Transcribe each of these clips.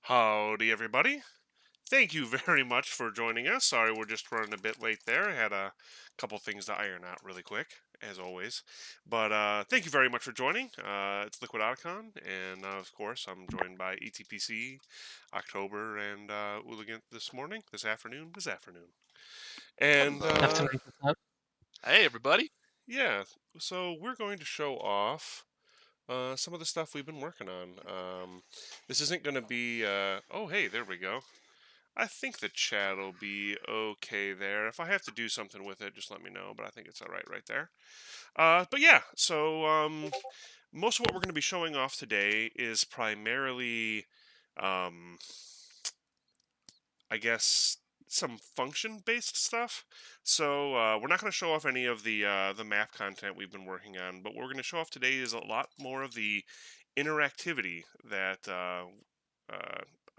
Howdy, everybody. Thank you very much for joining us. Sorry, we're just running a bit late there. I had a couple things to iron out really quick, as always. But thank you very much for joining. It's LiquidOtacon, and of course, I'm joined by ETPC, October, and Ooligan this afternoon. And After Hello. 95. Hey, everybody. yeah, so we're going to show off some of the stuff we've been working on. This isn't going to be. Oh, hey, there we go. I think the chat will be okay there. If I have to do something with it, just let me know. But I think it's all right there. But yeah, so most of what we're going to be showing off today is primarily, um, I guess, some function-based stuff. So we're not going to show off any of the map content we've been working on. But what we're going to show off today is a lot more of the interactivity that uh,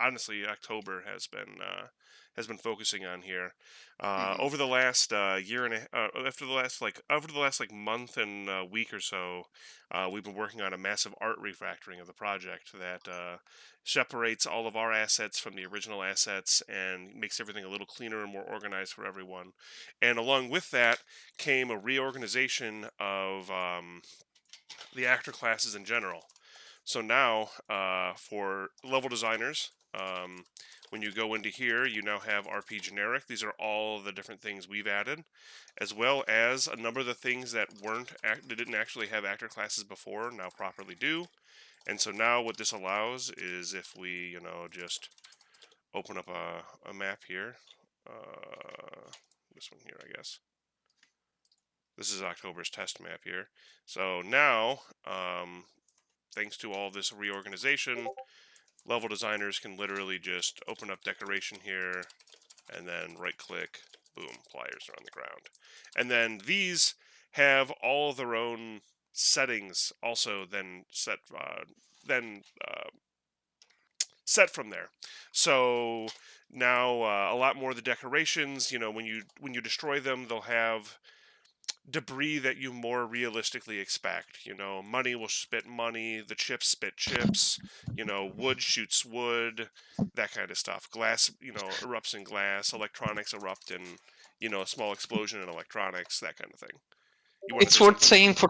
honestly October has been focusing on here hmm over the last year and over the last like month and week or so. We've been working on a massive art refactoring of the project that separates all of our assets from the original assets and makes everything a little cleaner and more organized for everyone. And along with that came a reorganization of the actor classes in general. So now, for level designers, when you go into here, you now have RP generic. These are all the different things we've added, as well as a number of the things that that didn't actually have actor classes before now properly do. And so now, what this allows is if we, just open up a map here, this one here, I guess. This is October's test map here. So now, thanks to all this reorganization, level designers can literally just open up decoration here and then right click, boom, pliers are on the ground. And then these have all their own settings also then set from there. So now a lot more of the decorations, when you destroy them, they'll have debris that you more realistically expect. Money will spit money, the chips spit chips, wood shoots wood, that kind of stuff. Glass, erupts in glass, electronics erupt in, a small explosion in electronics, that kind of thing. You want to It's say worth something? saying for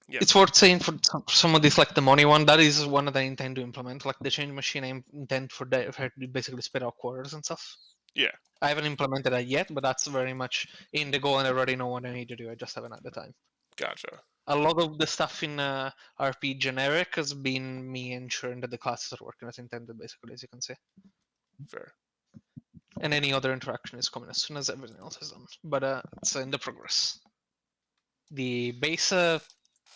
Yeah. it's worth saying for some of these, like the money one, that is one that I intend to implement. Like the change machine, I intend for it to basically spit out quarters and stuff. Yeah. I haven't implemented that yet, but that's very much in the goal, and I already know what I need to do. I just haven't had the time. Gotcha. A lot of the stuff in RP generic has been me ensuring that the classes are working as intended, basically, as you can see. Fair. And any other interaction is coming as soon as everything else is done. But it's in the progress. The base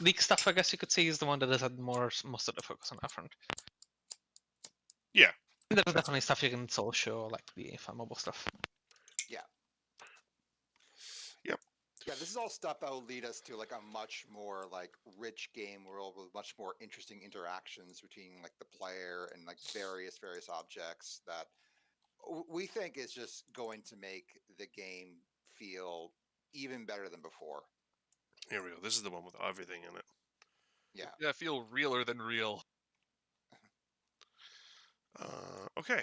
leak stuff, I guess you could say, is the one that has had most of the focus on that front. Yeah. There's definitely stuff you can still show, like the flammable stuff. Yeah. Yep. Yeah, this is all stuff that will lead us to like a much more like rich game world with much more interesting interactions between like the player and like various objects that we think is just going to make the game feel even better than before. Here we go. This is the one with everything in it. Yeah. Yeah, feel realer than real. Okay.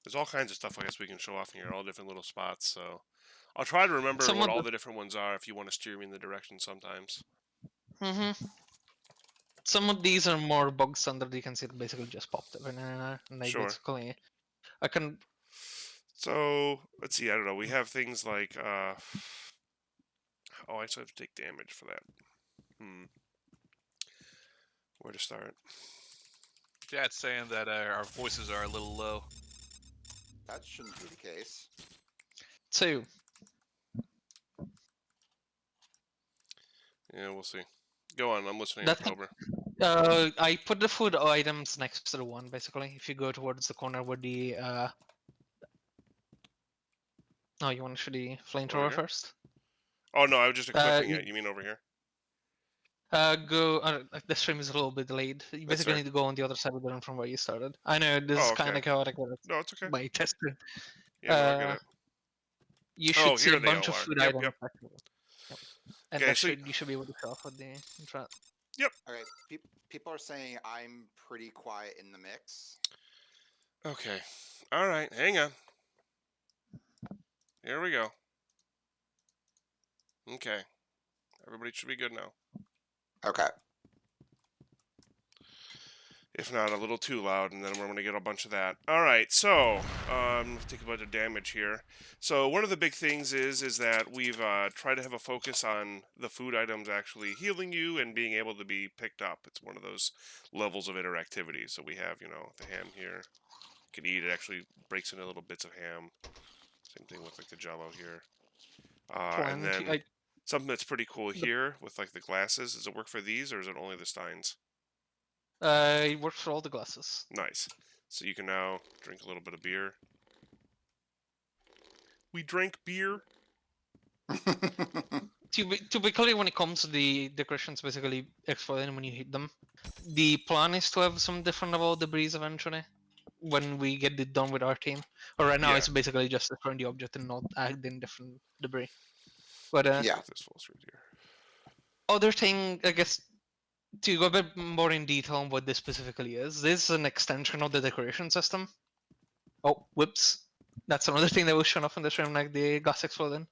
There's all kinds of stuff I guess we can show off here, all different little spots. So I'll try to remember Some what of all the the different ones are if you want to steer me in the direction sometimes. some of these are more bug standard. You can see it basically just popped every now and then, and I Sure. basically I can. So let's see. I don't know. We have things like oh, I still have to take damage for that. Where to start? Chat's saying that our voices are a little low. That shouldn't be the case. So Yeah, we'll see. Go on. I'm listening. that October. I put the food items next to the one. Basically, if you go towards the corner where the oh, you want to show the Over flamethrower here? first? Oh no, I was just equipping You, it. You mean over here? go. The stream is a little bit delayed. You That's basically fair. need to go on the other side of the room from where you started. I know this Oh, is kind okay. of chaotic, but it's No, it's okay. by testing. Yeah, no, I get it. You Oh, should see here a they bunch all of are. food Yep, items. yep. Actually. Yep. And Okay, that so you should be able to show off with the intro. Okay. People are saying I'm pretty quiet in the mix. Okay. All right. Hang on. Here we go. Okay. Everybody should be good now. Okay. If not, a little too loud, and then we're going to get a bunch of that. All right, so take a bunch of damage here. So one of the big things is that we've tried to have a focus on the food items actually healing you and being able to be picked up. It's one of those levels of interactivity. So we have, the ham here. You can eat it. Actually breaks into little bits of ham. Same thing with like the Jello here. And then something that's pretty cool here with like the glasses. Does it work for these, or is it only the Steins? It works for all the glasses. Nice. So you can now drink a little bit of beer. We drank beer. Typically, when it comes to the decorations, basically exploding when you hit them. The plan is to have some different level of debris eventually when we get it done with our team. But right now, Yeah. it's basically just destroying the object and not adding different debris. But Yeah. Get this full screen here. other thing, I guess, to go a bit more in detail on what this specifically is, this is an extension of the decoration system. Oh, whoops. That's another thing that was shown off in the stream, like the glass exploding.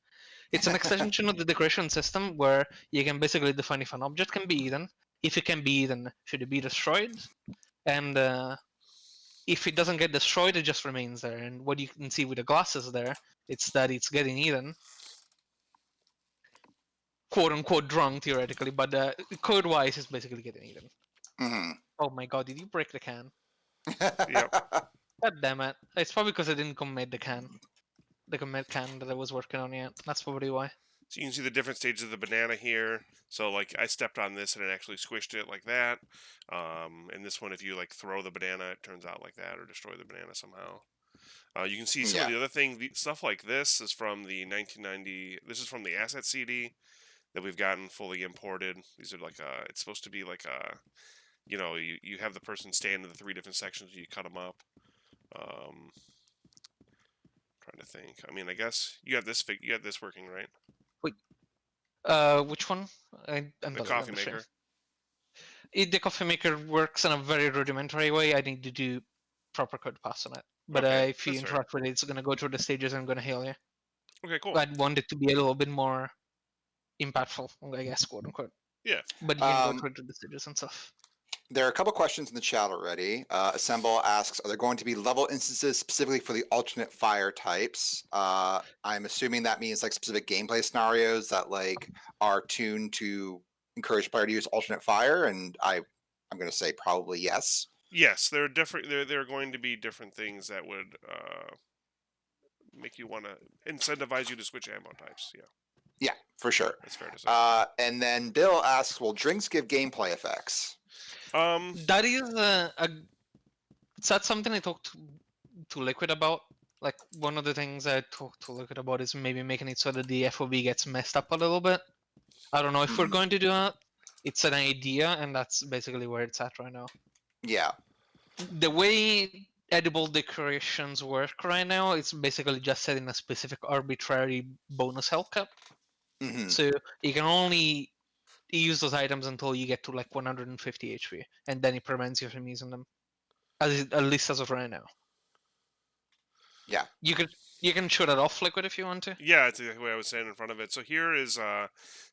It's an extension of the decoration system where you can basically define if an object can be eaten. If it can be eaten, should it be destroyed? And if it doesn't get destroyed, it just remains there. And what you can see with the glasses there, it's that it's getting eaten. Quote unquote drunk, theoretically, but code wise, it's basically getting eaten. Mm-hmm. Oh my god, did you break the can? Yep. God damn it. It's probably because I didn't commit the can. The commit can that I was working on yet. That's probably why. So you can see the different stages of the banana here. So like I stepped on this and it actually squished it like that. And this one, if you like throw the banana, it turns out like that, or destroy the banana somehow. You can see some of the other thing, stuff like this is from the 1990. This is from the asset CD that we've gotten fully imported. These are like it's supposed to be like you have the person stand in the 3 different sections. You cut them up. Trying to think. I mean, I guess you have this working, right? Wait. Which one? I'm The coffee maker. The coffee maker works in a very rudimentary way. I need to do proper code pass on it. But Okay, if you that's fair. interact with it, it's gonna go through the stages and gonna heal you. Okay, cool. I'd want it to be a little bit more impactful, I guess, quote unquote. Yeah. But you can go through the stages and stuff. There are a couple questions in the chat already. Assemble asks, are there going to be level instances specifically for the alternate fire types? I'm assuming that means like specific gameplay scenarios that like are tuned to encourage player to use alternate fire, and I'm going to say probably yes. Yes, there are different. There are going to be different things that would make you want to incentivize you to switch ammo types. Yeah. Yeah, for sure. That's fair to say. And then Bill asks, will drinks give gameplay effects? That is that's something I talked to Liquid about. Like one of the things I talked to Liquid about is maybe making it so that the FOB gets messed up a little bit. I don't know if we're going to do that. It's an idea, and that's basically where it's at right now. Yeah. The way edible decorations work right now, it's basically just setting a specific arbitrary bonus health cap. Mm-hmm. So you can only use those items until you get to like 150 HP, and then it prevents you from using them. At least as of right now. Yeah. You can show that off, Liquid, if you want to. Yeah, it's exactly what I was saying in front of it. So here is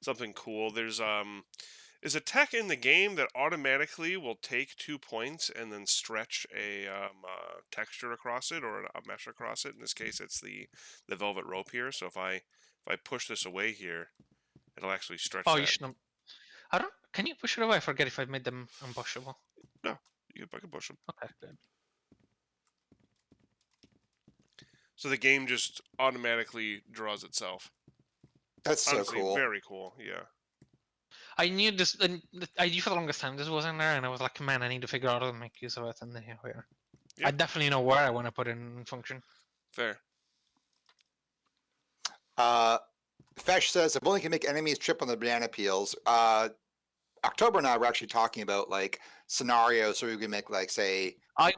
something cool. There's a tech in the game that automatically will take 2 points and then stretch a texture across it, or a mesh across it. In this case, it's the velvet rope here. So if I push this away here, it'll actually stretch. Oh, you should. I don't. Can you push it away? I forget if I made them unpushable. No, I can push them. Okay, good. So the game just automatically draws itself. That's Honestly, so cool. Very cool. Yeah. I knew this. I knew for the longest time this wasn't there, and I was like, man, I need to figure out how to make use of it. And then here we are. Yep. I definitely know where I want to put it in function. Fair. Fesh says, if only can make enemies trip on the banana peels. October and I were actually talking about like scenarios where we can make like say I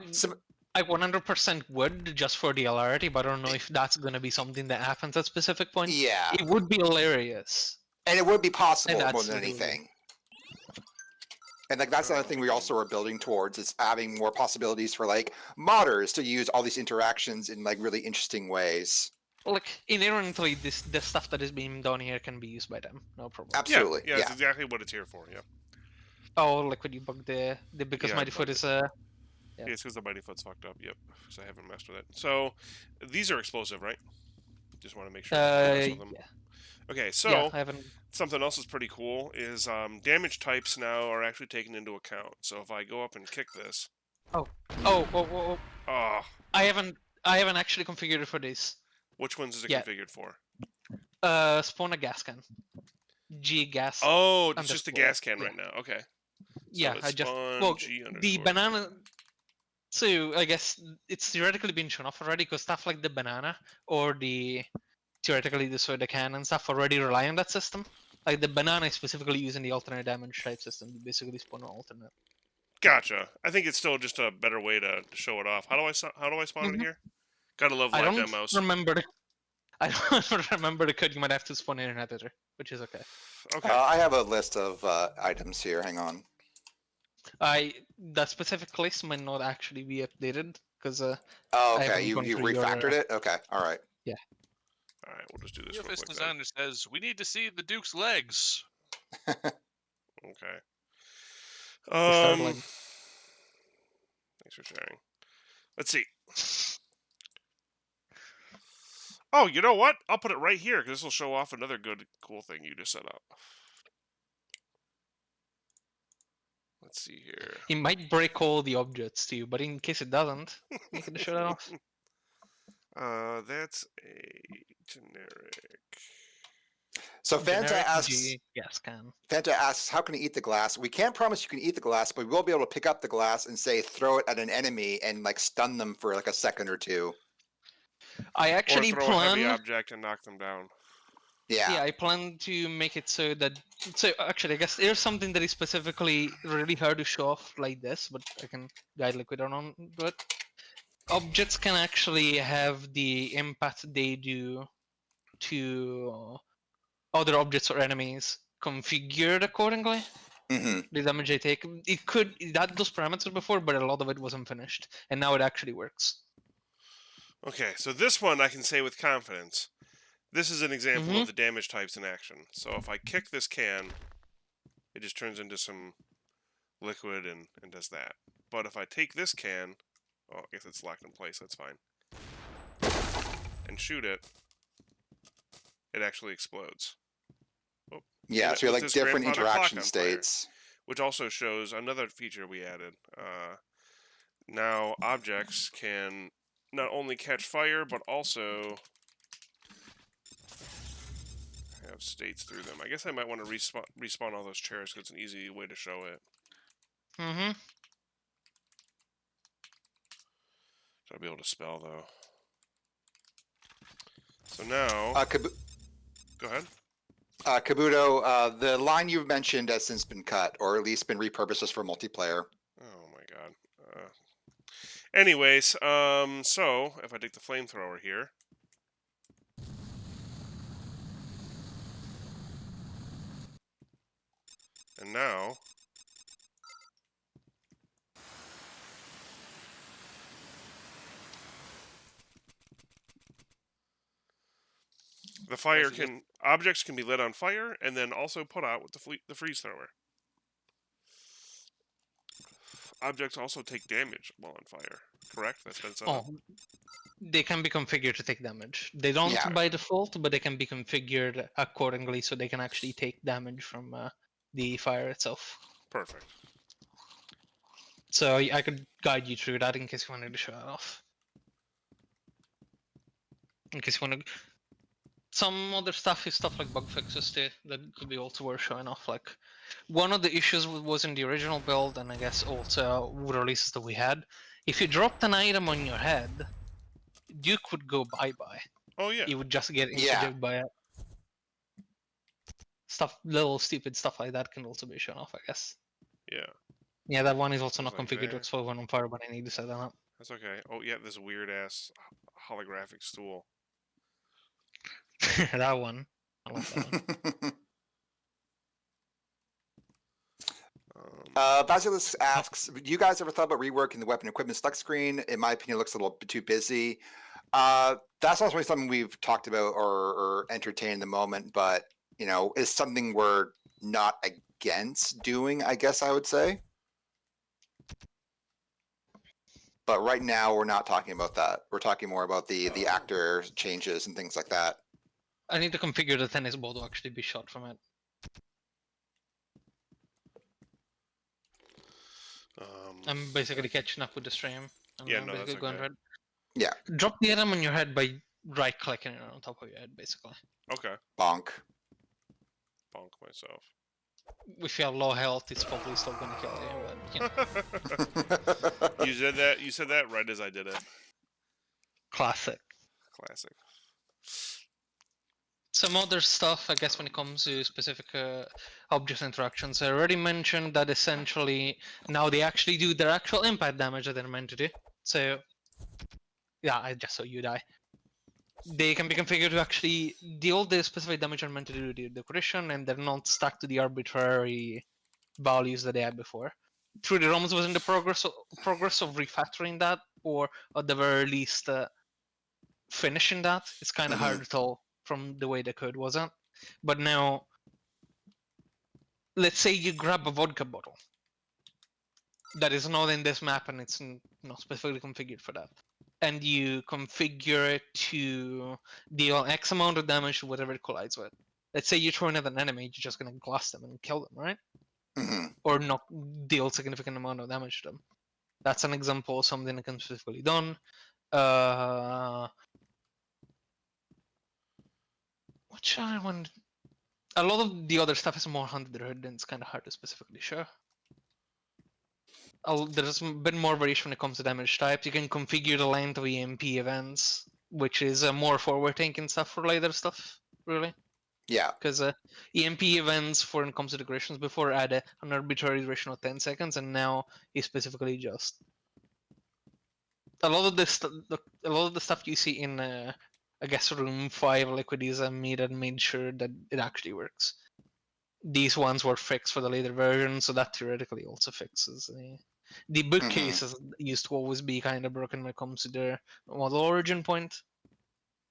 100% would, just for the hilarity, but I don't know if that's going to be something that happens at specific points. Yeah. It would be hilarious. And it would be possible more than anything. And like that's another thing we also are building towards is having more possibilities for like modders to use all these interactions in like really interesting ways. Like inherently, the stuff that is being done here can be used by them, no problem. Absolutely. Yeah, that's exactly what it's here for. Yeah. Oh, like when you bug the because Yeah, I Mighty Foot bugged is Yeah, Yeah. it's because the Mighty Foot's fucked up. Yep. Because I haven't messed with it. So these are explosive, right? Just want to make sure I don't mess with them. Yeah. Okay, so Yeah, I haven't. something else that's pretty cool is damage types now are actually taken into account. So if I go up and kick this, Oh, oh, I haven't actually configured it for this. which ones is it Yeah. configured for? Spawn a gas can. G gas. Oh, it's just a underscore. gas can Yeah. right now. Okay. So Yeah, let's I just spawn G the underscore. banana. So I guess it's theoretically been shown off already because stuff like the banana or the theoretically the soda can and stuff already rely on that system. Like the banana is specifically using the alternate damage type system to basically spawn an alternate. Gotcha. I think it's still just a better way to show it off. How do I spawn it Mhm. here? Gotta love I live don't demos. remember the. I don't remember the code. You might have to spawn in an editor, which is okay. Okay. I have a list of items here. Hang on. That specific list might not actually be updated because Oh, I okay. haven't You gone through your, refactored it. Okay. All right. All right, we'll just do this real Office quick then. designer says we need to see the Duke's legs. Okay. the third leg. Thanks for sharing. Let's see. Oh, you know what? I'll put it right here because this will show off another good, cool thing you just set up. Let's see here. It might break all the objects too, but in case it doesn't, you can show that off. That's a generic. So Fanta Generic asks, G gas can. how can you eat the glass? We can't promise you can eat the glass, but we will be able to pick up the glass and say throw it at an enemy and like stun them for like a second or two. I actually Or throw a heavy plan. object and knock them down. Yeah. I plan to make it so that. So actually, I guess there's something that is specifically really hard to show off like this, but I can guide Liquid on to it. Objects can actually have the impact they do to other objects or enemies configured accordingly. hmm The damage they take. It had those parameters before, but a lot of it wasn't finished, and now it actually works. Okay, so this one I can say with confidence. This is an example Mhm. of the damage types in action. So if I kick this can, it just turns into some liquid and does that. But if I take this can, oh, I guess it's locked in place, that's fine, and shoot it, it actually explodes. Oh, Yeah. it So you're with like this different grandfather clock interaction on fire. states. Which also shows another feature we added. Now objects can not only catch fire, but also have states through them. I guess I might want to respawn all those chairs because it's an easy way to show it. Mm-hmm. Gotta be able to spell, though. So now... go ahead. Kabuto, the line you've mentioned has since been cut, or at least been repurposed just for multiplayer. Oh my god. Anyways, so if I take the flamethrower here, and now the fire can objects can be lit on fire and then also put out with the freeze thrower. Objects also take damage while on fire. Correct? That's been set up. They can be configured to take damage. They don't by default, but they can be configured accordingly so they can actually take damage from the fire itself. Perfect. So I could guide you through that in case you wanted to show that off. In case you want to... Some other stuff is stuff like bug fixes too that could be also worth showing off. Like one of the issues was in the original build, and I guess also releases that we had. If you dropped an item on your head, Duke would go bye-bye. Oh yeah. You would just get injured by it. Little stupid stuff like that can also be shown off, I guess. Yeah. Yeah, that one is also not Like configured to there. explode when on fire, but I need to set that up. That's okay. Oh yeah, this weird ass holographic stool. That one. I like that one. Basilisk asks, do you guys ever thought about reworking the weapon equipment select screen? In my opinion, it looks a little bit too busy. That's not really something we've talked about or entertained in the moment, but it's something we're not against doing, I guess I would say. But right now, we're not talking about that. We're talking more about the actor changes and things like that. I need to configure the tennis ball to actually be shot from it. I'm basically catching up with the stream. Yeah, no, that's okay. Red. Yeah. Drop the item on your head by right-clicking it on top of your head, basically. Okay. Bonk. Bonk myself. If you have low health, it's probably still gonna kill you, but You said that right as I did it. Classic. Classic. Some other stuff, I guess, when it comes to specific object interactions. I already mentioned that essentially now they actually do their actual impact damage that they're meant to do. So, yeah, I just saw you die. They can be configured to actually deal the specific damage they're meant to do to the decoration, and they're not stuck to the arbitrary values that they had before. Through the ROMs was in the progress of refactoring that, or at the very least finishing that. It's kind of hard to tell from the way the code wasn't. But now, let's say you grab a vodka bottle that is not in this map and it's not specifically configured for that, and you configure it to deal X amount of damage to whatever it collides with. Let's say you're throwing at an enemy, you're just going to glass them and kill them, right? Or not deal a significant amount of damage to them. That's an example of something that can be specifically done. Which other one? A lot of the other stuff is more under the hood, and it's kind of hard to specifically show. There's been more variation when it comes to damage types. You can configure the length of EMP events, which is more forward-thinking stuff for later stuff, really. Yeah. Because EMP events, when it comes to decorations, before had an arbitrary duration of 10 seconds, and now is specifically just a lot of this. A lot of the stuff you see in, I guess, Room 5 Liquid is made sure that it actually works. These ones were fixed for the later version, so that theoretically also fixes the bookcases used to always be kind of broken when it comes to their model origin point.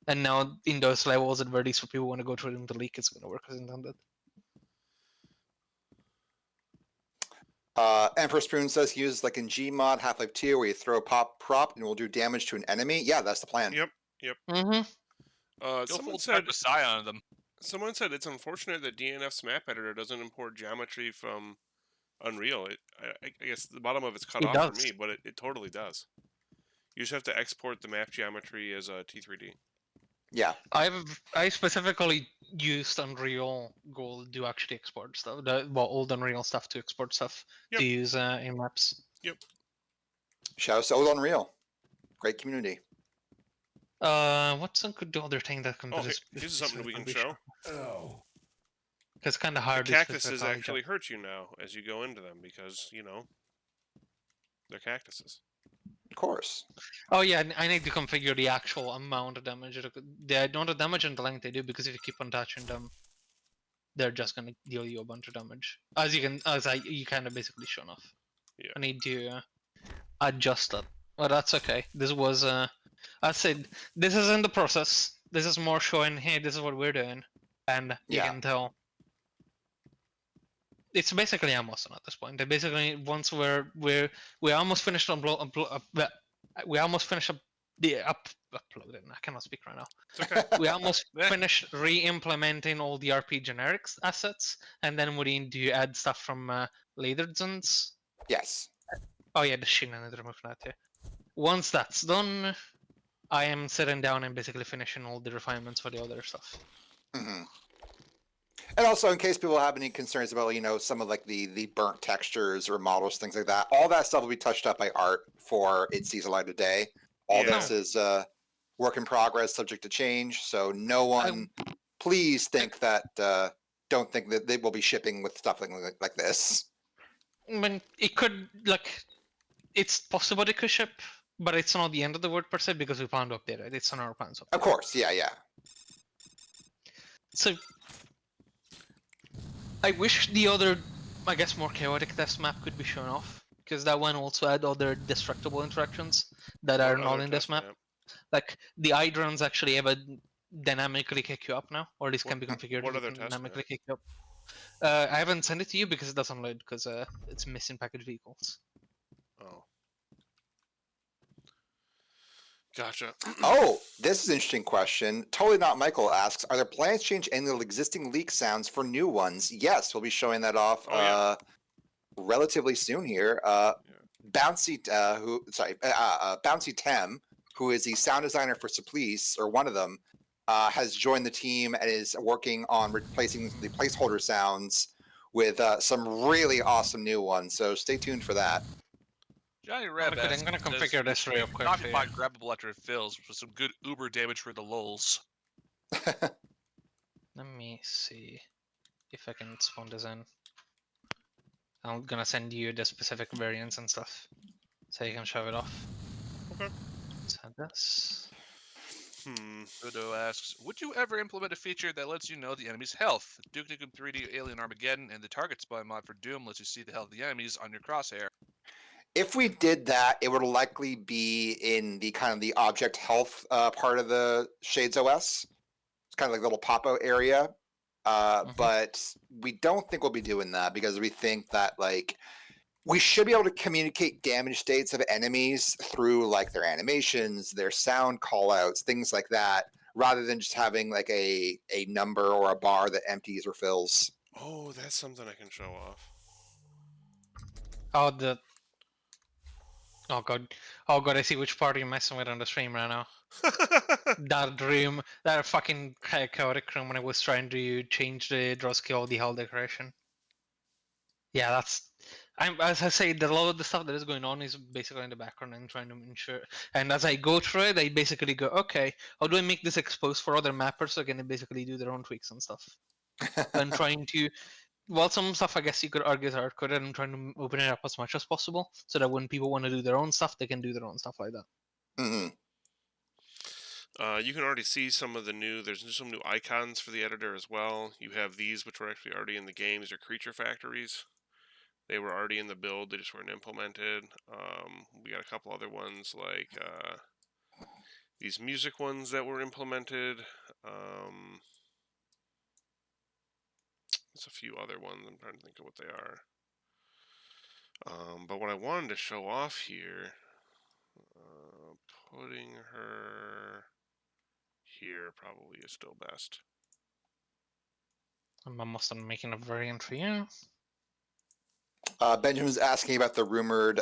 And now in those levels, at very least for people who want to go through the leak, it's going to work as intended. Emperor Spoon says he uses like in Gmod Half-Life 2 where you throw a prop and it will do damage to an enemy. Yeah, that's the plan. Yep. Someone said the Scion on them. Someone said it's unfortunate that DNF's map editor doesn't import geometry from Unreal. I guess the bottom of it's cut off for me, but it totally does. You just have to export the map geometry as a T3D. Yeah. I specifically used Unreal Gold to actually export stuff. Old Unreal stuff to export stuff to use in maps. Yep. Shout out to Old Unreal. Great community. What's a good other thing that can? Here's something we can show. Oh. It's kind of hard. The cactuses actually hurt you now as you go into them because they're cactuses. Of course. Oh yeah, I need to configure the actual amount of damage. The amount of damage and the length they do, because if you keep on touching them, they're just gonna deal you a bunch of damage. You kind of basically shown off. Yeah. I need to adjust that. Well, that's okay. This was I said this is in the process. This is more showing, hey, this is what we're doing, and you can tell. It's basically almost at this point. They basically once we almost finished we almost finished the uploading. I cannot speak right now. It's okay. We almost finished re-implementing all the RP generics assets, and then we need to add stuff from later zones. Yes. Oh yeah, the Shin and the remove that too. Once that's done, I am sitting down and basically finishing all the refinements for the other stuff. And also, in case people have any concerns about, some of like the burnt textures or models, things like that, all that stuff will be touched up by art for it sees a light of day. All this is work in progress, subject to change. So no one, please think that don't think that they will be shipping with stuff like this. I mean, it could it's possible it could ship, but it's not the end of the world per se because we plan to update it. It's on our plans. Of course, yeah. So I wish the other I guess more chaotic test map could be shown off, because that one also had other destructible interactions that are What not other in this test map. map? Like the Hydrons actually have a dynamically kick you up now, or this can be What, configured what to other test map? dynamically kick you up. I haven't sent it to you because it doesn't load because it's missing package vehicles. Oh. Gotcha. Oh, this is an interesting question. Totally Not Michael asks, are there plans to change any of the existing leak sounds for new ones? Yes, we'll be showing that off Oh, yeah. relatively soon here. Bouncy, Bouncy Tem, who is the sound designer for Supplice, or one of them, has joined the team and is working on replacing the placeholder sounds with some really awesome new ones. So stay tuned for that. Johnny Reb Look, I'm asks, gonna does configure this real quick copy for my you. grabbable after it fills with some good Uber damage for the lulz? Let me see if I can spawn this in. I'm gonna send you the specific variants and stuff, so you can show it off. Okay. Send this. Udo asks, would you ever implement a feature that lets you know the enemy's health? Duke Nukem 3D Alien Armageddon and the target spy mod for Doom lets you see the health of the enemies on your crosshair. If we did that, it would likely be in the kind of the object health part of the Shades OS. It's kind of like a little pop-out area. But we don't think we'll be doing that because we think that like we should be able to communicate damage states of enemies through like their animations, their sound callouts, things like that, rather than just having like a number or a bar that empties or fills. Oh, that's something I can show off. Oh, the. Oh god. Oh god, I see which part you're messing with on the stream right now. That room, that fucking chaotic room when I was trying to change the draw skill, the hull decoration. Yeah, that's. As I say, a lot of the stuff that is going on is basically in the background and trying to ensure. And as I go through it, I basically go, okay, how do I make this exposed for other mappers so they can basically do their own tweaks and stuff? And trying to. Well, some stuff I guess you could argue is hardcoded and trying to open it up as much as possible so that when people want to do their own stuff, they can do their own stuff like that. Mm-hmm. You can already see some of the there's some new icons for the editor as well. You have these, which were actually already in the game. These are creature factories. They were already in the build, they just weren't implemented. We got a couple other ones like these music ones that were implemented. There's a few other ones, I'm trying to think of what they are. But what I wanted to show off here, putting her here probably is still best. I'm almost done making a variant for you. Benjamin's asking about the rumored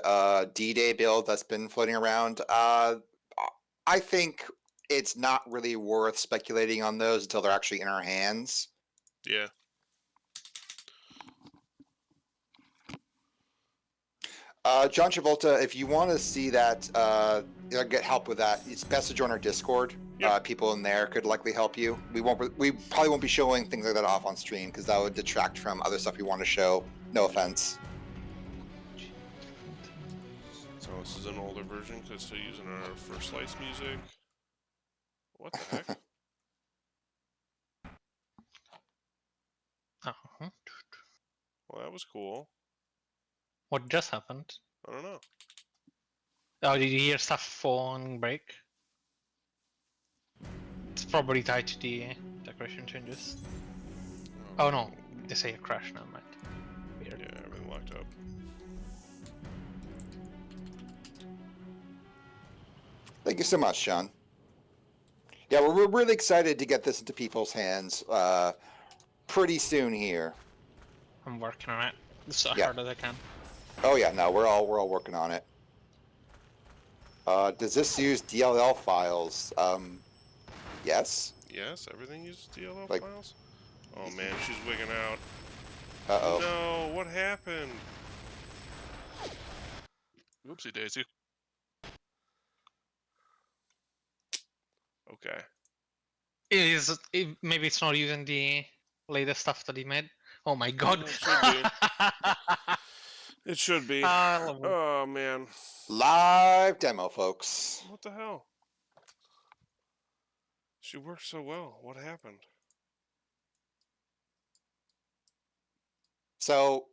D-Day build that's been floating around. I think it's not really worth speculating on those until they're actually in our hands. Yeah. John Travolta, if you want to see that, get help with that, it's best to join our Discord. Yep. People in there could likely help you. We probably won't be showing things like that off on stream because that would detract from other stuff we want to show. No offense. So this is an older version because it's still using our first slice music. What the heck? Uh-huh. Well, that was cool. What just happened? I don't know. Oh, did you hear stuff fall on break? It's probably tied to the decoration changes. Oh no, they say a crash now, mate. Weird. Yeah, everything locked up. Thank you so much, Sean. Yeah, we're really excited to get this into people's hands pretty soon here. I'm working on it as hard as I can. Oh yeah, no, we're all working on it. Does this use DLL files? Yes. Yes, everything uses DLL Like- files. Oh man, she's wigging out. Uh-oh. No, what happened? Oopsie daisy. Okay. Maybe it's not using the latest stuff that he made. Oh my god! It should be. It should be. Oh man. Live demo, folks. What the hell? She worked so well. What happened? So,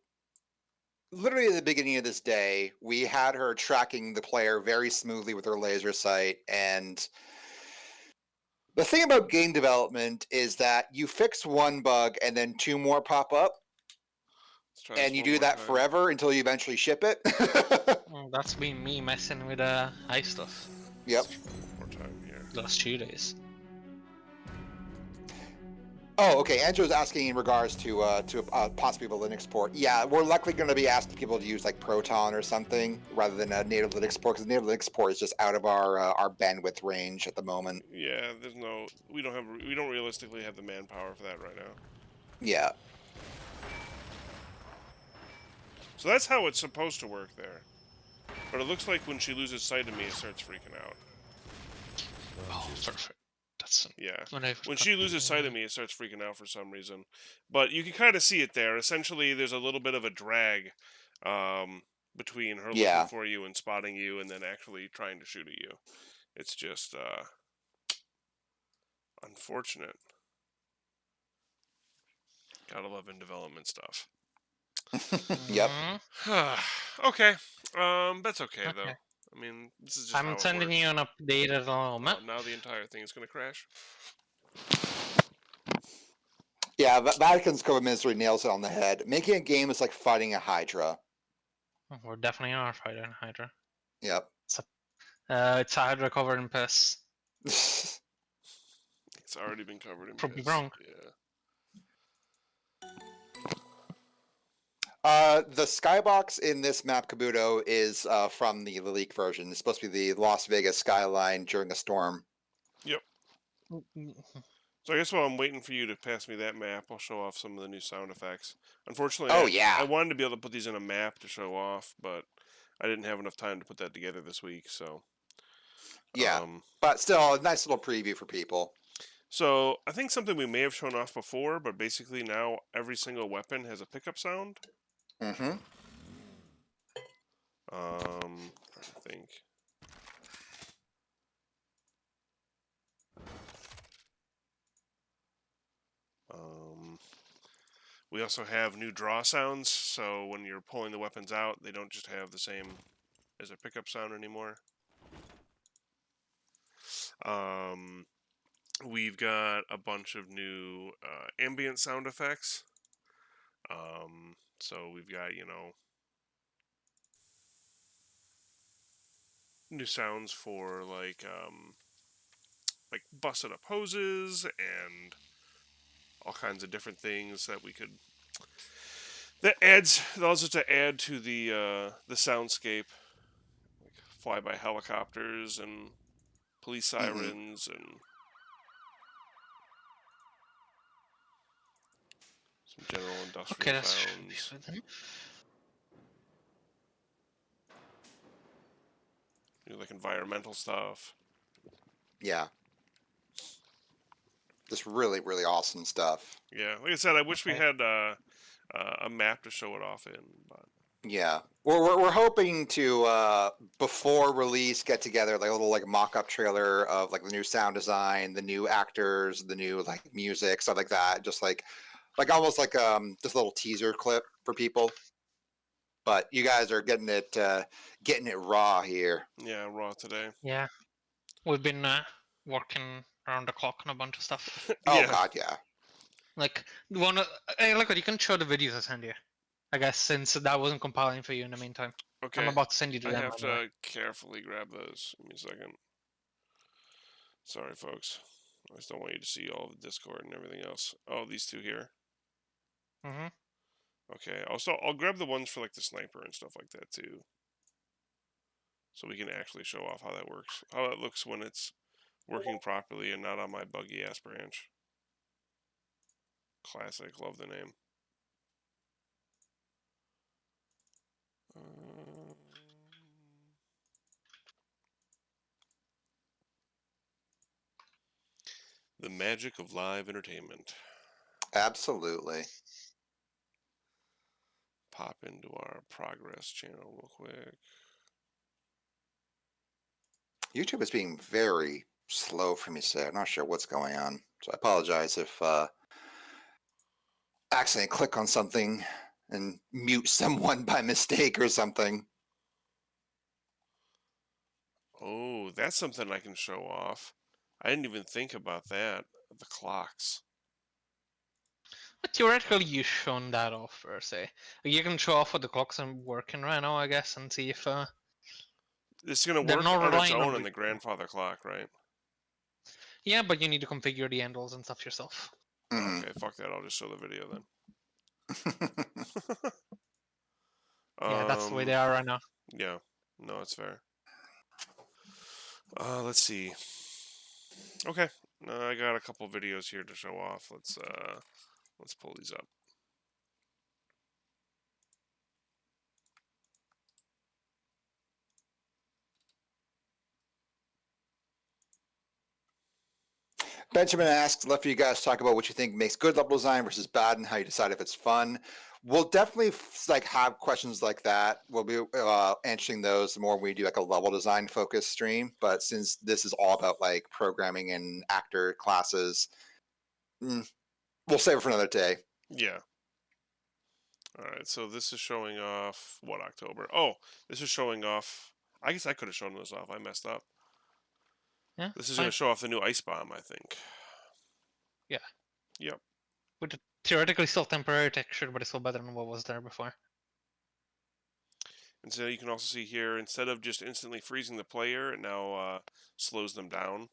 literally at the beginning of this day, we had her tracking the player very smoothly with her laser sight. And the thing about game development is that you fix one bug and then 2 more pop up, Let's try this and you one do more that time. forever until you eventually ship it. That's been me messing with ice stuff Yep. Let's try one more time here. the last 2 days. Oh, okay. Andrew's asking in regards to possibly a Linux port. Yeah, we're likely going to be asking people to use like Proton or something rather than a native Linux port, because the native Linux port is just out of our bandwidth range at the moment. Yeah, there's no. We don't realistically have the manpower for that right now. Yeah. So that's how it's supposed to work there. But it looks like when she loses sight of me, it starts freaking out. Oh, perfect. That's Yeah. when I When she loses sight of me, it starts freaking out for some reason. But you can kind of see it there. Essentially, there's a little bit of a drag between her Yeah. looking for you and spotting you and then actually trying to shoot at you. It's just unfortunate. Gotta love in development stuff. Yep. Okay. That's okay, though. Okay. I mean, this is just how I'm it sending works. you an update at the moment. Oh, now the entire thing is going to crash. Yeah, Vatican's cover ministry nails it on the head. Making a game is like fighting a Hydra. We're definitely are fighting Hydra. Yep. It's a Hydra covered in piss. It's already been covered in Prove me piss. wrong. Yeah. The skybox in this map, Kabuto, is from the leak version. It's supposed to be the Las Vegas skyline during a storm. Yep. So I guess while I'm waiting for you to pass me that map, I'll show off some of the new sound effects. Unfortunately, Oh, I yeah. wanted to be able to put these in a map to show off, but I didn't have enough time to put that together this week. So Yeah. But still, a nice little preview for people. So I think something we may have shown off before, but basically now every single weapon has a pickup sound. Mm-hmm. I think. We also have new draw sounds, so when you're pulling the weapons out, they don't just have the same as a pickup sound anymore. We've got a bunch of new ambient sound effects. So we've got, you know, new sounds for like busted up hoses and all kinds of different things that we could. That allows us to add to the soundscape, like flyby helicopters and police sirens and some general industrial Okay, that should be sounds. fine. Like environmental stuff. Yeah. Just really, really awesome stuff. Yeah, like I said, I wish we had a map to show it off in, but yeah, we're hoping to before release get together like a little like mock-up trailer of like the new sound design, the new actors, the new like music, stuff like that. Just like almost like just a little teaser clip for people. But you guys are getting it raw here. Yeah, raw today. Yeah, we've been working around the clock on a bunch of stuff. Oh Yeah. God, yeah. Like one, hey, look, you can show the videos I send you. I guess since that wasn't compiling for you in the meantime. Okay. I'm about to send you to I them. have to carefully grab those. Give me a second. Sorry, folks. I just don't want you to see all of the Discord and everything else. Oh, these two here. Mm-hmm. Okay. I'll grab the ones for like the sniper and stuff like that too, so we can actually show off how that works, how it looks when it's working properly and not on my buggy ass branch. Classic. Love the name. The magic of live entertainment. Absolutely. Pop into our progress channel real quick. YouTube is being very slow for me today. I'm not sure what's going on, so I apologize if accidentally click on something and mute someone by mistake or something. Oh, that's something I can show off. I didn't even think about that. The clocks. But theoretically, you've shown that off per se. You can show off what the clocks are working right now, I guess, and see if It's going to they're work not on its relying own on. on the grandfather clock, right? Yeah, but you need to configure the handles and stuff yourself. Mhm. Okay, fuck that. I'll just show the video then. Yeah, that's the way they are right now. Yeah, no, it's fair. Let's see. Okay, I got a couple videos here to show off. Let's pull these up. Benjamin asks, love for you guys to talk about what you think makes good level design versus bad and how you decide if it's fun. We'll definitely like have questions like that. We'll be answering those the more we do like a level design focused stream. But since this is all about like programming and actor classes, we'll save it for another day. Yeah. All right, so this is showing off what October? Oh, this is showing off. I guess I could have shown this off. I messed up. Yeah, This is going fine. to show off the new ice bomb, I think. Yeah. Yep. With a theoretically still temporary texture, but it's still better than what was there before. And so you can also see here, instead of just instantly freezing the player, it now slows them down.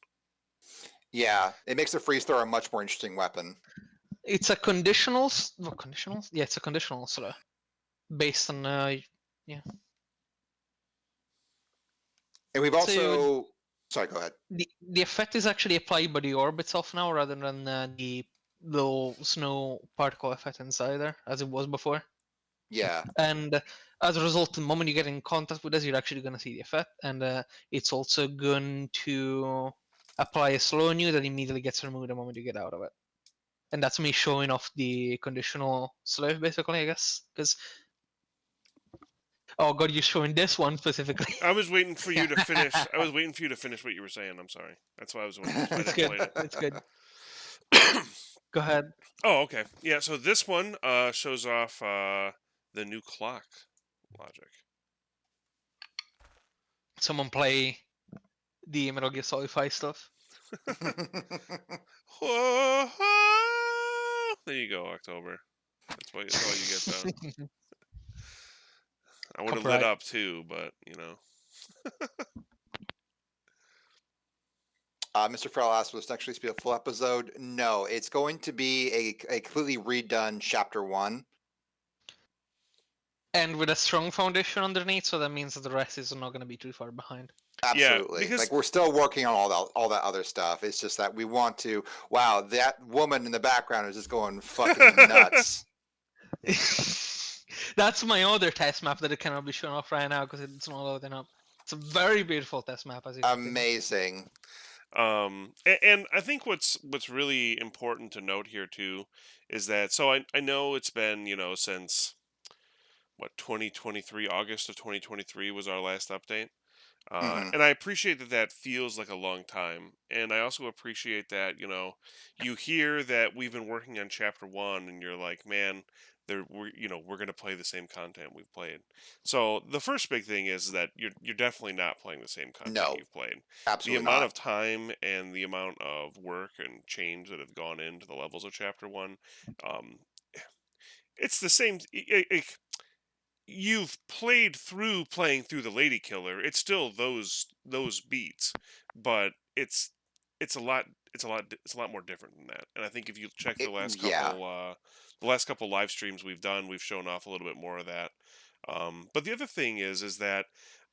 Yeah, it makes the freeze thrower a much more interesting weapon. It's a conditional. What conditional? Yeah, it's a conditional sort of based on yeah. And we've So also sorry, go ahead. the effect is actually applied by the orb itself now, rather than the little snow particle effect inside there, as it was before. Yeah. And as a result, the moment you get in contact with this, you're actually going to see the effect, and it's also going to apply a slow on you that immediately gets removed the moment you get out of it. And that's me showing off the conditional slow, basically, I guess. Because oh god, you're showing this one specifically. I was waiting for you to finish. I was waiting for you to finish what you were saying. I'm sorry. That's why I was waiting. That's why I It's didn't good. play it. It's good. Go ahead. Oh, okay. Yeah, so this one shows off the new clock logic. Someone play the Metal Gear Solid 5 stuff. There you go, October. That's all you get done. I would have lit Copyright. up too, but you know. Mr. Farrell asked, will this actually be a full episode? No, it's going to be a completely redone chapter 1. And with a strong foundation underneath, so that means that the rest is not going to be too far behind. Absolutely. because- like we're still working on all that other stuff. It's just that we want to. Wow, that woman in the background is just going fucking nuts. That's my other test map that it cannot be shown off right now because it's not loading up. It's a very beautiful test map, as you can see. Amazing. And I think what's really important to note here too is that I know it's been, since what, 2023, August of 2023 was our last update. Mhm. And I appreciate that feels like a long time. And I also appreciate that, you hear that we've been working on chapter 1 and you're like, man, we're going to play the same content we've played. So the first big thing is that you're definitely not playing the same content No, you've played. absolutely The amount not. of time and the amount of work and change that have gone into the levels of chapter 1, um, it's the same. You've played through playing through the Lady Killer. It's still those beats, but it's a lot more different than that. And I think if you check the Yeah. last couple live streams we've done, we've shown off a little bit more of that. But the other thing is that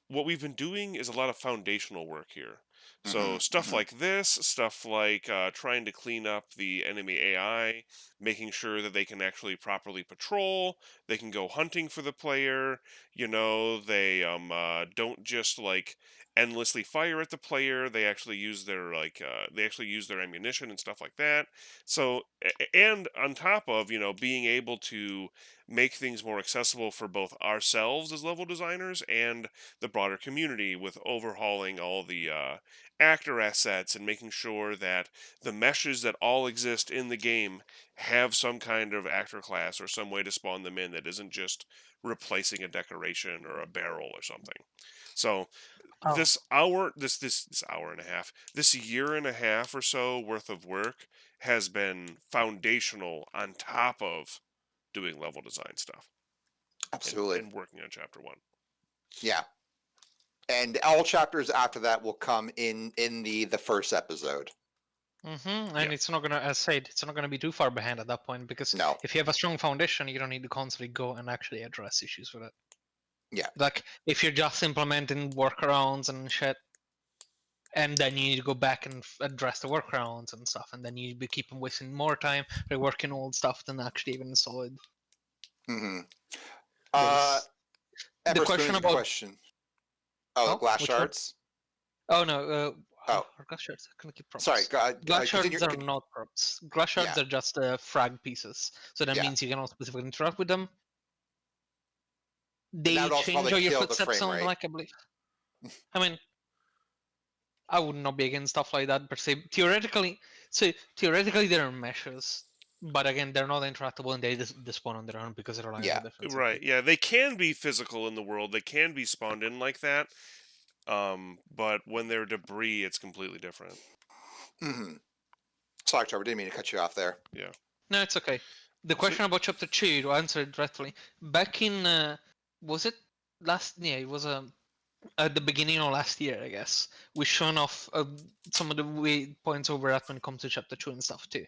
what we've been doing is a lot of foundational work here. So Mhm, stuff mhm. like this, stuff like trying to clean up the enemy AI, making sure that they can actually properly patrol, they can go hunting for the player. They don't just like endlessly fire at the player. They actually use their ammunition and stuff like that. So and on top of being able to make things more accessible for both ourselves as level designers and the broader community with overhauling all the actor assets and making sure that the meshes that all exist in the game have some kind of actor class or some way to spawn them in that isn't just replacing a decoration or a barrel or something. So Oh. this hour and a half, this year and a half or so worth of work has been foundational on top of doing level design stuff Absolutely. and working on chapter 1. Yeah. And all chapters after that will come in the first episode. And Yeah. it's not gonna, as I said, it's not gonna be too far behind at that point, because No. if you have a strong foundation, you don't need to constantly go and actually address issues with it. Yeah. Like if you're just implementing workarounds and shit, and then you need to go back and address the workarounds and stuff, and then you be keeping wasting more time reworking old stuff than actually even solid. Mm-hmm. There's the Emperor question Spoon's about question. Oh, the glass which one? shards. Oh no, Oh. are glass shards gonna keep props? Sorry. Glass Continue. shards are not props. Glass shards Yeah. are just frag pieces, so that Yeah. means you cannot specifically interact with them. And They that would also change probably how your kill the footsteps frame sound rate. like, I believe. I mean, I would not be against stuff like that per se. Theoretically, there are meshes, but again, they're not interactable and they just spawn on their own because they're Yeah. different. Right. Yeah, they can be physical in the world. They can be spawned in like that. But when they're debris, it's completely different. Mm-hmm. Sorry, Trevor. Didn't mean to cut you off there. Yeah. No, it's okay. The question about chapter 2, to answer it directly, back in was it last? Yeah, it was at the beginning of last year, I guess. We shown off some of the points over at when it comes to chapter 2 and stuff too.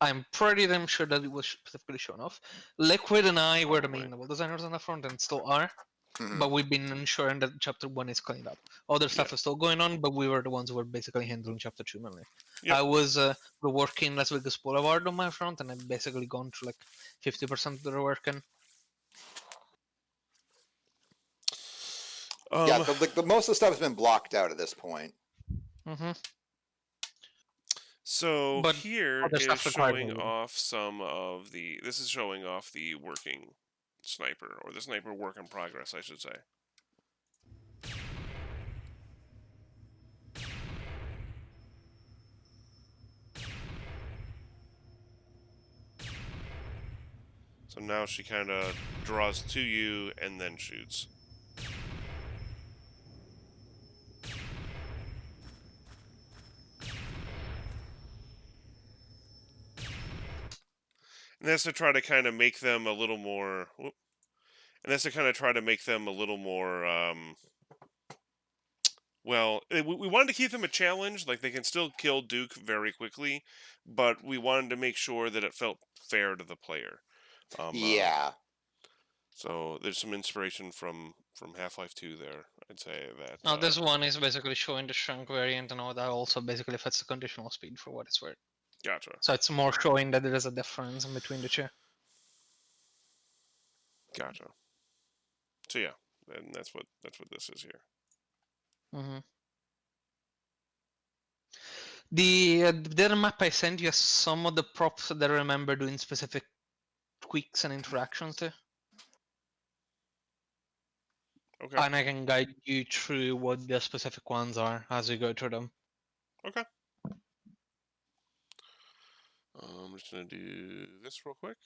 I'm pretty damn sure that it was specifically shown off. Liquid and I were the main level designers on the front and still are, Mm-hmm. but we've been ensuring that chapter 1 is cleaned up. Other stuff is still going on, but we were the ones who were basically handling chapter 2 mainly. Yep. I was reworking Las Vegas Boulevard on my front, and I've basically gone through like 50% of the reworking. Yeah, the most of the stuff has been blocked out at this point. Mm-hmm. So But here other is stuff required showing moving. off some of the. This is showing off the working sniper, or the sniper work in progress, I should say. So now she kind of draws to you and then shoots. And that's to try to kind of make them a little more. And that's to kind of try to make them a little more. Well, we wanted to keep them a challenge. Like, they can still kill Duke very quickly, but we wanted to make sure that it felt fair to the player. Yeah. So there's some inspiration from Half-Life 2 there. I'd say that. Now this one is basically showing the shrunk variant, and all that also basically affects the conditional speed for what it's worth. Gotcha. So it's more showing that there is a difference in between the two. Gotcha. So yeah, and that's what this is here. Mm-hmm. The other map I sent you some of the props that I remember doing specific tweaks and interactions to. Okay. And I can guide you through what the specific ones are as we go through them. Okay. I'm just gonna do this real quick,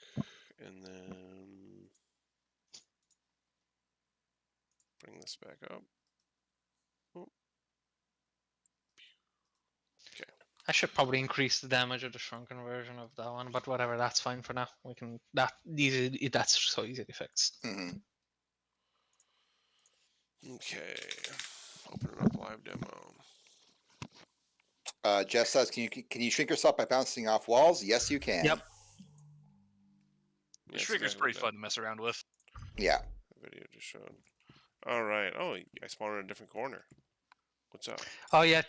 and then bring this back up. Oh. Okay. I should probably increase the damage of the shrunken version of that one, but whatever, that's fine for now. We can that's so easy to fix. Mm-hmm. Okay. Open up live demo. Jeff says, "Can you shrink yourself by bouncing off walls?" Yes, you can. Yep. The Shrieker's pretty fun to mess around with. Yeah. The video just showed. All right. Oh, I spawned in a different corner. What's up? Oh yeah.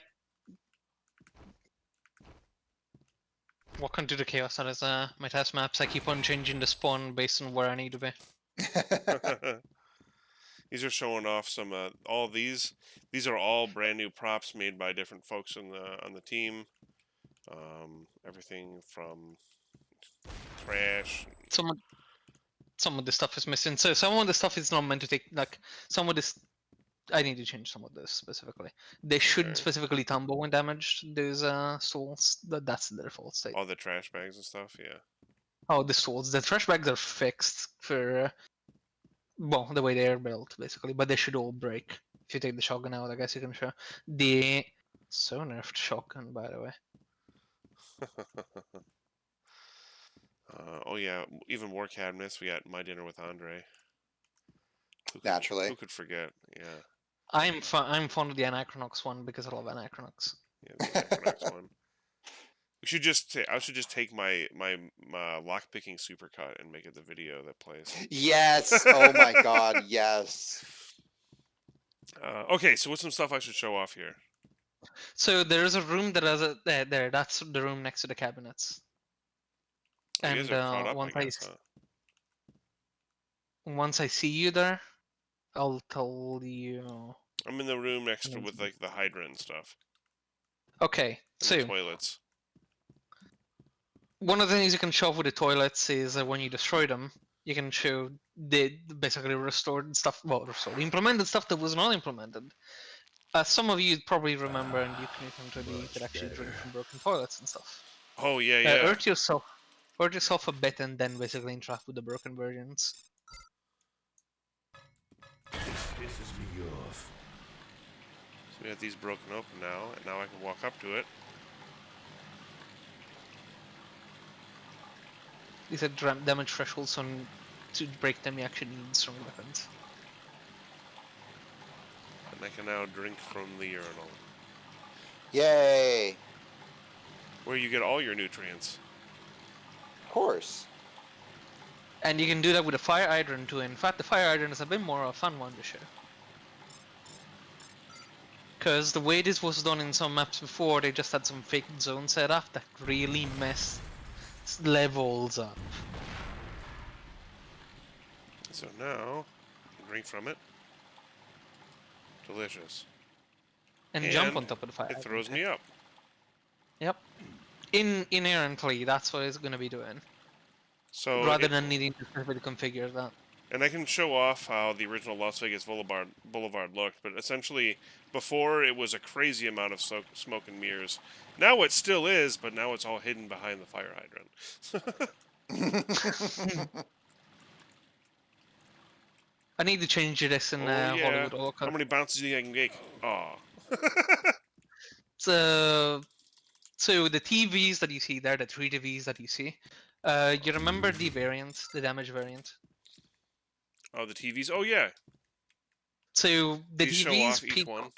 Welcome to the chaos that is my test maps. I keep on changing the spawn based on where I need to be. These are showing off some all these. These are all brand new props made by different folks on the team. Everything from trash. Some of the stuff is missing. So some of the stuff is not meant to take, like, some of this I need to change some of this specifically. They should specifically tumble when damaged. Those souls. That's the default state. All the trash bags and stuff. Yeah. Oh, the swords. The trash bags are fixed for well, the way they're built, basically, but they should all break. If you take the shotgun out, I guess you can show. The so nerfed shotgun, by the way. Oh yeah, even more cabinets. We got My Dinner with Andre. Naturally. Who could forget? Yeah. I'm fond of the Anachronox one because I love Anachronox. Yeah, the Anachronox one. We should just I should just take my lockpicking supercut and make it the video that plays. Yes. Oh my God. Yes. Okay, so what's some stuff I should show off here? So there's a room that has a there. That's the room next to the cabinets. Oh, you guys And are caught up, I guess, huh? once I see you there, I'll tell you. I'm in the room next to with like the hydrant and stuff. Okay, And so the toilets. one of the things you can show off with the toilets is when you destroy them, you can show the basically restored stuff. Well, restored, implemented stuff that was not implemented. Some of you probably remember, and you could actually drink from broken toilets and stuff. Oh yeah, yeah. Hurt yourself a bit, and then basically interact with the broken versions. Pisses me off. So we have these broken open now, and now I can walk up to it. These are damage thresholds on to break them. You actually need strong weapons. And I can now drink from the urinal, Yay. where you get all your nutrients. Of course. And you can do that with a fire hydrant too. In fact, the fire hydrant is a bit more of a fun one to show. Because the way this was done in some maps before, they just had some fake zone set up that really messed levels up. So now, drink from it. Delicious. And jump on top of the fire It hydrant. throws me up. Yep. Inherently, that's what it's going to be doing. So Rather than needing to specifically configure that. And I can show off how the original Las Vegas Boulevard looked, but essentially, before it was a crazy amount of smoke and mirrors. Now it still is, but now it's all hidden behind the fire hydrant. I need to change this in yeah. Hollywood All How many bounces do you think I can make? Aw. So the TVs that you see there, the 3 TVs that you see, you remember the variant, the damage variant? Oh, the TVs? Oh, yeah. So the Please show TVs, off each one.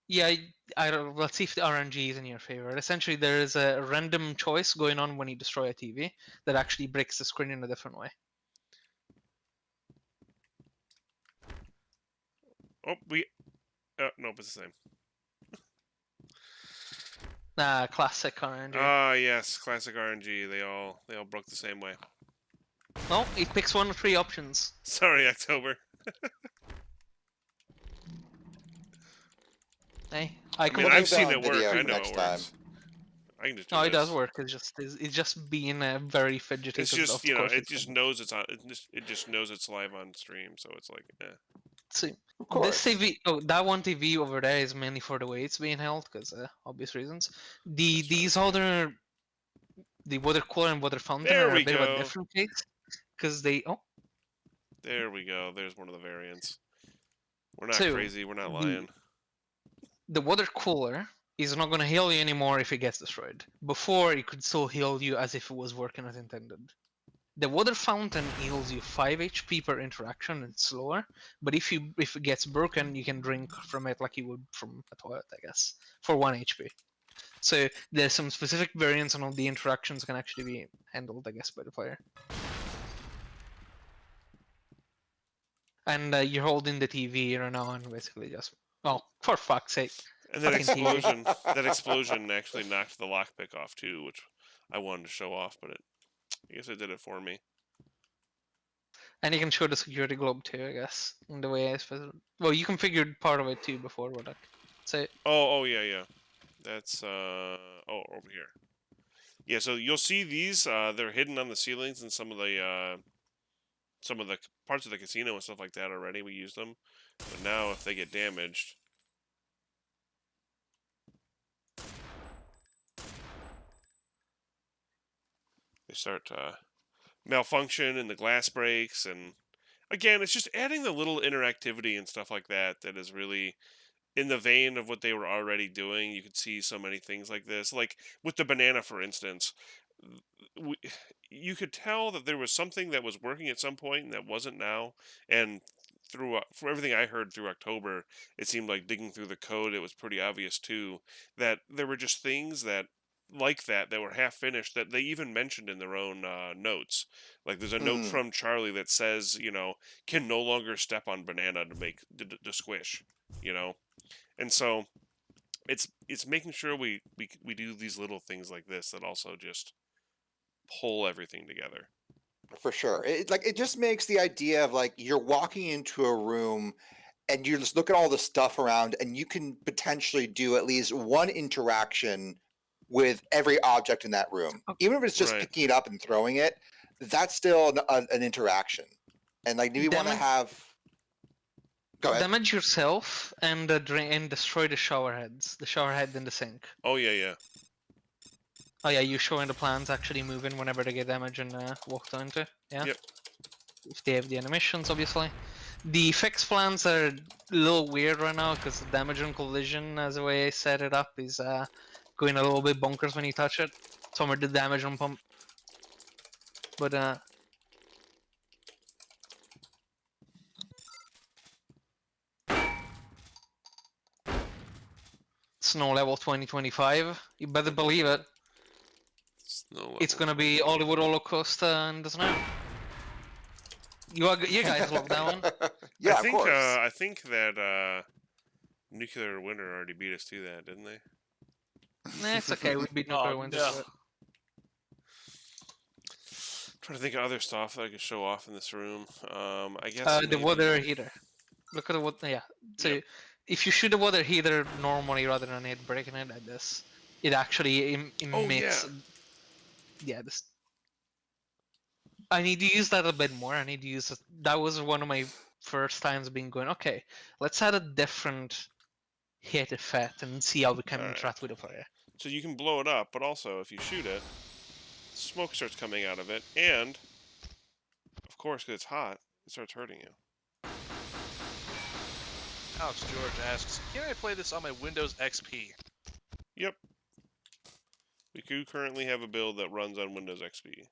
Yeah, I don't. Let's see if the RNG is in your favor. Essentially, there is a random choice going on when you destroy a TV that actually breaks the screen in a different way. Oh, nope, it's the same. Classic RNG. Ah, yes, classic RNG. They all broke the same way. No, it picks one of 3 options. Sorry, October. Hey, I mean, I've seen it work. I know next it time. works. I can just do No, it this. does work. It's just being very fidgety. It's 'cause just, of you know, course it it's just knows it's on. It just knows it's live on stream, so it's like, eh. See, Of course. this TV, that one TV over there is mainly for the way it's being held, because obvious reasons. These other, the water cooler and water fountain There are we a bit of a go. different case, because they There we go. There's one of the variants. We're not So, crazy. We're not lying. the water cooler is not going to heal you anymore if it gets destroyed. Before, it could still heal you as if it was working as intended. The water fountain heals you 5 HP per interaction and slower, but if it gets broken, you can drink from it like you would from a toilet, I guess, for 1 HP. So there's some specific variants on how the interactions can actually be handled, I guess, by the player. And you're holding the TV right now and basically just, oh, for fuck's sake. And that fucking TV. explosion, that explosion actually knocked the lockpick off too, which I wanted to show off, but I guess it did it for me. And you can show the security globe too, I guess, in the way I suppose. Well, you configured part of it too before, but like, say. Oh yeah, yeah. That's over here. Yeah, so you'll see these. They're hidden on the ceilings and some of the parts of the casino and stuff like that already. We use them, but now if they get damaged. they start to malfunction and the glass breaks. And again, it's just adding the little interactivity and stuff like that that is really in the vein of what they were already doing. You could see so many things like this, like with the banana, for instance. w- you could tell that there was something that was working at some point and that wasn't now. And through for everything I heard through October, it seemed like digging through the code, it was pretty obvious too that there were just things that like that were half finished that they even mentioned in their own notes. Like there's a note Mm. from Charlie that says, can no longer step on banana to make to squish, you know. And so it's making sure we do these little things like this that also just pull everything together. For sure. It just makes the idea of like you're walking into a room and you just look at all the stuff around and you can potentially do at least one interaction with every object in that room. Even if it's just Right. picking it up and throwing it, that's still an interaction. And like, do you want to have? Go ahead. Damage yourself and and destroy the shower heads. The shower head in the sink. Oh yeah. Oh yeah, you showing the plants actually moving whenever they get damaged and walked onto. Yeah. Yep. If they have the animations, obviously. The fixed plants are a little weird right now because the damage on collision, as the way I set it up, is going a little bit bonkers when you touch it. Some are the damage on pump. But snow level 2025. You better believe it. It's gonna be Hollywood roller coaster and the snow. You guys locked down. Yeah, I think, of course. I think that Nuclear Winter already beat us to that, didn't they? Nah, it's okay. We beat Nuclear Oh, Winter. no. to it. Trying to think of other stuff that I could show off in this room. I guess The maybe- water heater. Look at the water. Yeah. So Yep. if you shoot the water heater normally rather than it breaking it like this, it actually emits. Oh, Yeah. This. I need to use that a bit more. I need to use it. That was one of my first times being going. Okay, let's add a different hit effect and see how we can Alright. interact with the player. So you can blow it up, but also if you shoot it, smoke starts coming out of it, and of course, because it's hot, it starts hurting you. Alex George asks, can I play this on my Windows XP? Yep. We do currently have a build that runs on Windows XP.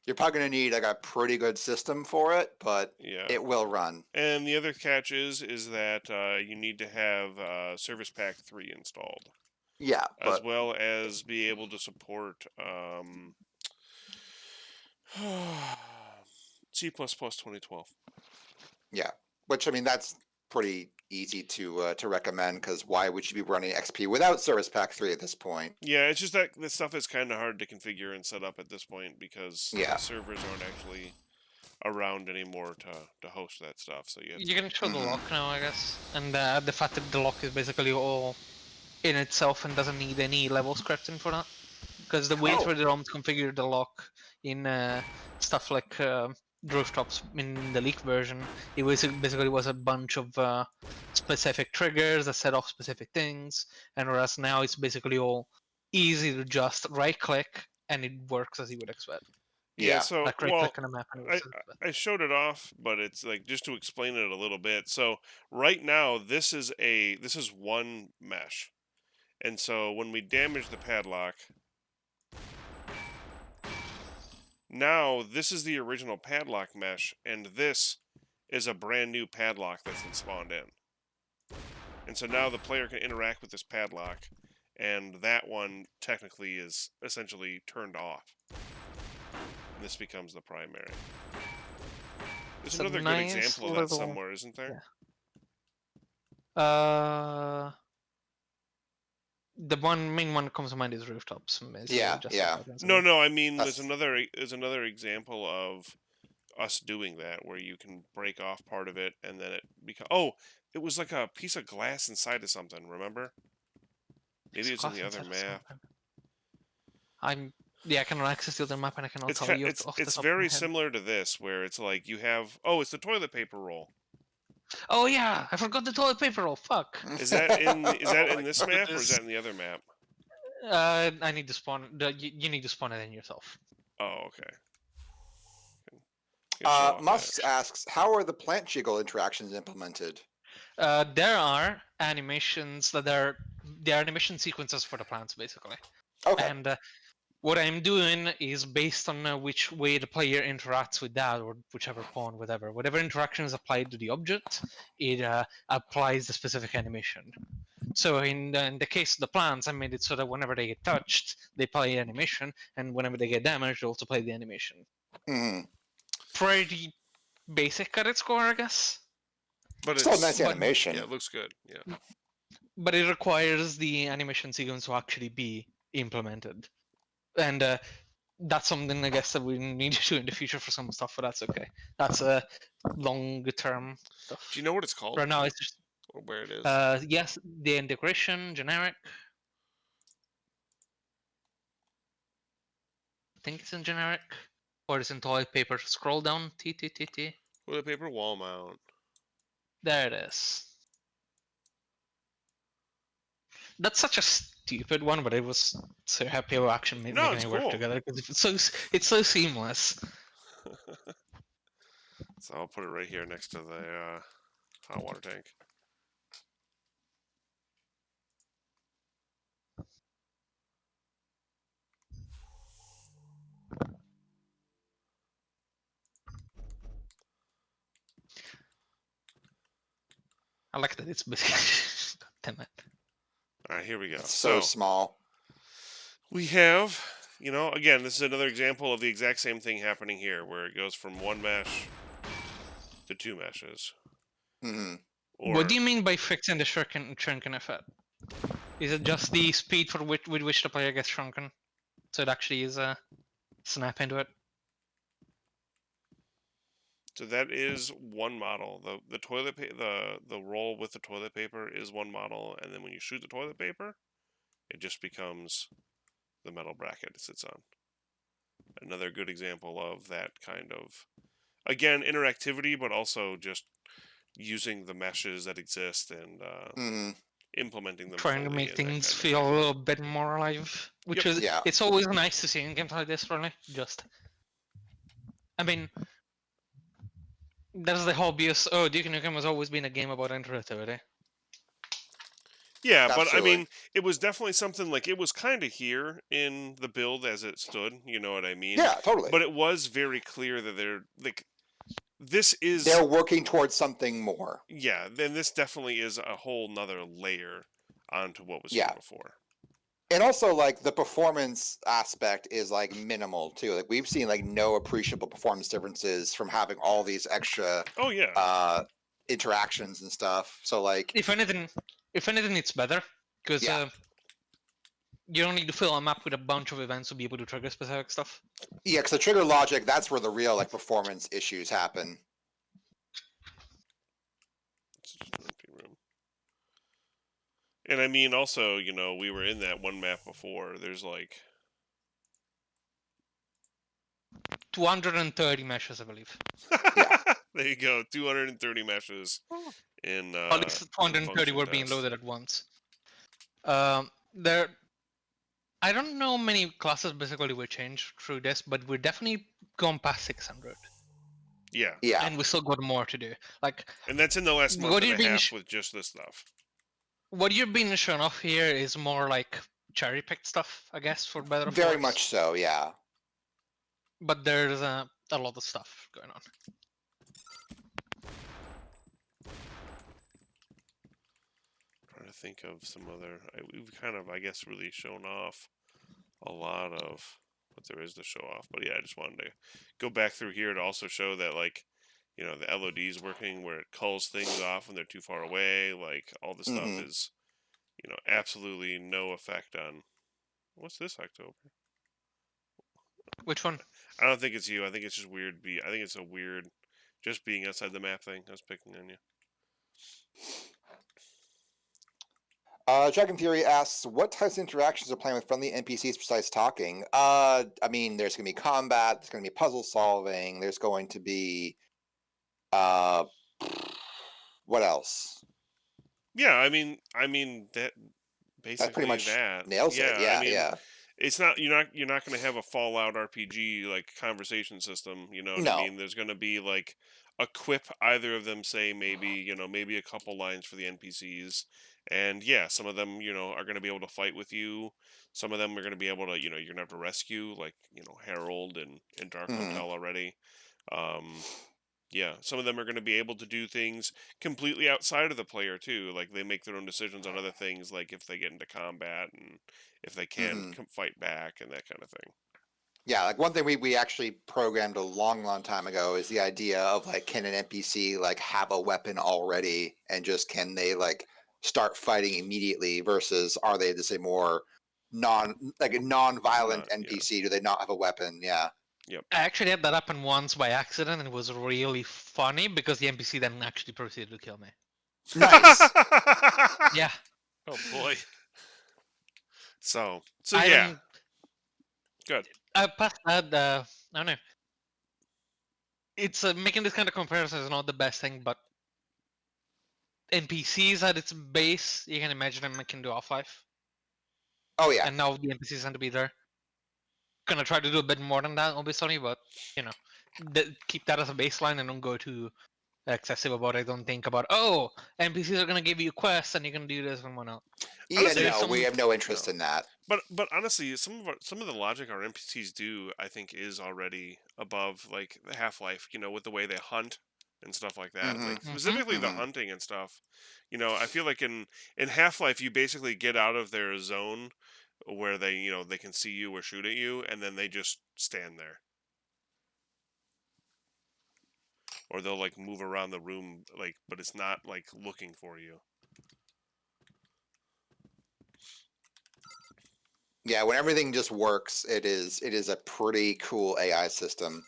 You're probably going to need like a pretty good system for it, but Yeah. it will run. And the other catch is that you need to have Service Pack 3 installed, Yeah, as but well as be able to support C++ 2012. yeah, which I mean that's pretty easy to recommend because why would you be running XP without Service Pack 3 at this point? Yeah, it's just that this stuff is kind of hard to configure and set up at this point because Yeah. the servers aren't actually around anymore to host that stuff. So you have You can show the Mhm. lock now, I guess, and the fact that the lock is basically all in itself and doesn't need any level scripting for that. Because the way Oh. for the ROM to configure the lock in stuff like rooftops in the leak version, it was basically was a bunch of specific triggers that set off specific things, and whereas now it's basically all easy to just right click and it works as you would expect. Yeah. So Like right click on a map and it works as you would expect. I showed it off, but it's like just to explain it a little bit. So right now this is one mesh, and so when we damage the padlock, now this is the original padlock mesh, and this is a brand new padlock that's been spawned in. And so now the player can interact with this padlock, and that one technically is essentially turned off. And this becomes the primary. There's It's a another nice good example of that little- somewhere, isn't there? The main one that comes to mind is rooftops. Basically, Yeah, just yeah. like that. No, I mean That's- there's another example of us doing that where you can break off part of it and then it it was like a piece of glass inside of something, remember? Maybe it's in the other map. I cannot access the other map and I cannot It's tell you. it's off the it's top of my very head. similar to this where it's like you have it's the toilet paper roll. Oh yeah, I forgot the toilet paper roll. Fuck. Is that in Oh my this map or is goodness. that in the other map? I need to spawn. You need to spawn it in yourself. Oh, okay. Can show off Musk that. asks, how are the plant jiggle interactions implemented? There are animations that are the animation sequences for the plants, basically. Okay. And what I'm doing is based on which way the player interacts with that, or whichever pawn, whatever interaction is applied to the object, it applies the specific animation. So in the case of the plants, I made it so that whenever they get touched, they play animation, and whenever they get damaged, they also play the animation. Hmm. Pretty basic at its core, I guess. But Still a it's nice animation. yeah, it looks good. Yeah. But it requires the animation sequence to actually be implemented. And that's something I guess that we need to do in the future for some stuff, but that's okay. That's a longer term stuff. Do you know what it's called? Right now, it's just Or where it is? yes, the integration generic. I think it's in generic, or it's in toilet paper. Scroll down, T. Toilet paper wall mount. There it is. That's such a stupid one, but I was so happy we actually No, making it's it work cool. together because it's so seamless. So I'll put it right here next to the hot water tank. I like that it's big. Damn it. All right, here we go. It's so small. We have, again, this is another example of the exact same thing happening here, where it goes from one mesh to two meshes. Hmm. What do you mean by fixing the shrunken effect? Is it just the speed with which the player gets shrunken? So it actually is a snap into it? So that is one model. The toilet the roll with the toilet paper is one model, and then when you shoot the toilet paper, it just becomes the metal bracket it sits on. Another good example of that kind of, again, interactivity, but also just using the meshes that exist and implementing them. Trying to make things feel a little bit more alive, which is it's always nice to see in games like this. Really, I mean, that's the hobbyist. Oh, Duke Nukem has always been a game about interactivity. Yeah, Absolutely. but I mean, it was definitely something like it was kind of here in the build as it stood. You know what I mean? Yeah, totally. But it was very clear that they're working towards something more. Yeah, then this definitely is a whole nother layer onto what was here before. And also, like, the performance aspect is, like, minimal, too. Like, we've seen, like, no appreciable performance differences from having all these extra interactions and stuff. So, like... If anything, it's better. Because you don't need to fill a map with a bunch of events to be able to trigger specific stuff. Yeah, because the trigger logic, that's where the real, like, performance issues happen. It's just an empty room. And I mean, also, we were in that one map before. There's like 230 meshes, I believe. Yeah. There you go, 230 meshes in. At least 230 were being loaded at once. I don't know many classes basically will change through this, but we're definitely gone past 600. Yeah. Yeah. And we still got more to do. And that's in the last month and a half with just this stuff. What you're being shown off here is more like cherry-picked stuff, I guess, for better. Very much so, yeah. But there's a lot of stuff going on. Trying to think of some other. We've kind of, I guess, really shown off a lot of what there is to show off. But yeah, I just wanted to go back through here to also show that, like, the LOD is working where it culls things off when they're too far away. Like, all this stuff is, absolutely no effect on. What's this, October? Which one? I don't think it's you. I think it's just weird. I think it's a weird, just being outside the map thing. I was picking on you. Dragon Theory asks, what types of interactions are playing with friendly NPCs besides talking? I mean, there's going to be combat, there's going to be puzzle solving, there's going to be... what else? Yeah, I mean that basically that pretty much that nails it. Yeah, I mean, yeah. it's not you're not going to have a Fallout RPG like conversation system. You know what I No. mean? There's going to be like a quip either of them say maybe maybe a couple lines for the NPCs, and yeah, some of them are going to be able to fight with you. Some of them are going to be able to you're going to have to rescue like Harold and in Dark Mhm. Hotel already. Um, yeah, some of them are going to be able to do things completely outside of the player too. Like they make their own decisions on other things, like if they get into combat and if they can Mhm. fight back and that kind of thing. Yeah, like one thing we actually programmed a long time ago is the idea of like, can an NPC like have a weapon already, and just can they like start fighting immediately, versus are they just a more a non-violent Not, yeah, NPC? Do they not have a weapon? Yeah. yep. I actually had that happen once by accident, and it was really funny because the NPC then actually proceeded to kill me. Nice. Yeah, Oh boy. So I yeah, don't. good. Past that, I don't know. It's making this kind of comparison is not the best thing, but NPCs at its base, you can imagine them akin to Half-Life, Oh yeah. and now the NPCs tend to be there. Gonna try to do a bit more than that, obviously, but keep that as a baseline and don't go too excessive about it. Don't think about NPCs are gonna give you quests and you're gonna do this and whatnot. Yeah, Honestly, There's no, we some have no interest no. in that. But honestly, some of the logic our NPCs do, I think, is already above like the Half Life. With the way they hunt and stuff like that. Mhm. Like specifically the Mhm. hunting and stuff. I feel like in Half Life you basically get out of their zone where they can see you or shoot at you, and then they just stand there, or they'll like move around the room, like, but it's not like looking for you. Yeah, when everything just works, it is a pretty cool AI system.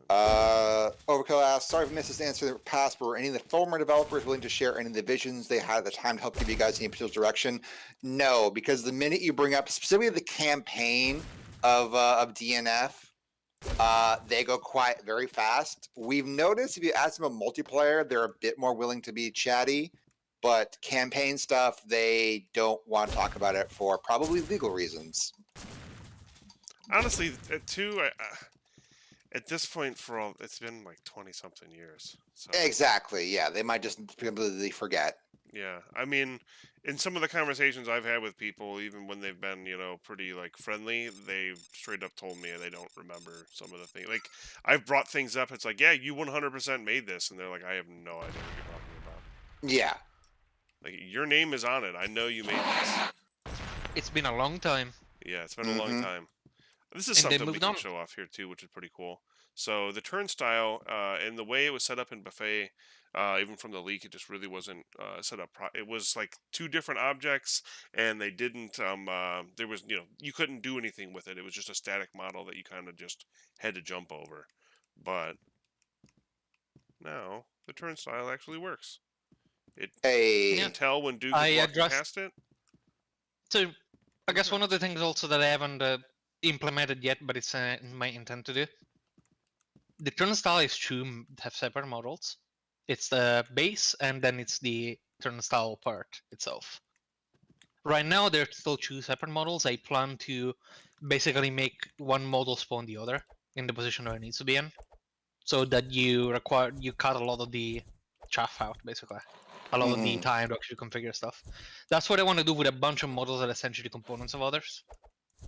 Overkill asks, sorry if I missed this answer in the past, but were any of the former developers willing to share any of the visions they had at the time to help give you guys any particular direction? No, because the minute you bring up specifically the campaign of DNF, they go quiet very fast. We've noticed if you ask them a multiplayer, they're a bit more willing to be chatty, but campaign stuff, they don't want to talk about it for probably legal reasons. Honestly, too, at this point, it's been like 20 something years. So Exactly. Yeah, they might just completely forget. yeah, I mean, in some of the conversations I've had with people, even when they've been pretty like friendly, they've straight up told me they don't remember some of the things. Like I've brought things up. It's like, yeah, you 100% made this, and they're like, I have no idea what you're talking about. Yeah. Like your name is on it. I know you made this. It's been a long time, Yeah, it's been a long Mm-hmm. time. This is and they something we moved can on. show off here too, which is pretty cool. So the turnstile and the way it was set up in Buffet, even from the leak, it just really wasn't set up. It was like two different objects, and they didn't. There was you couldn't do anything with it. It was just a static model that you kind of just had to jump over. But now the turnstile actually works. You Yeah, can Hey. tell when Duke I is walking addressed. past it. So I And it guess one of the works. things also that I haven't implemented yet, but it's in my intent to do. The turnstile is have separate models. It's the base, and then it's the turnstile part itself. Right now, they're still two separate models. I plan to basically make one model spawn the other in the position where it needs to be in, so that you cut a lot of the chaff out, basically. A lot of the Mm-hmm. time to actually configure stuff. That's what I want to do with a bunch of models that are essentially components of others,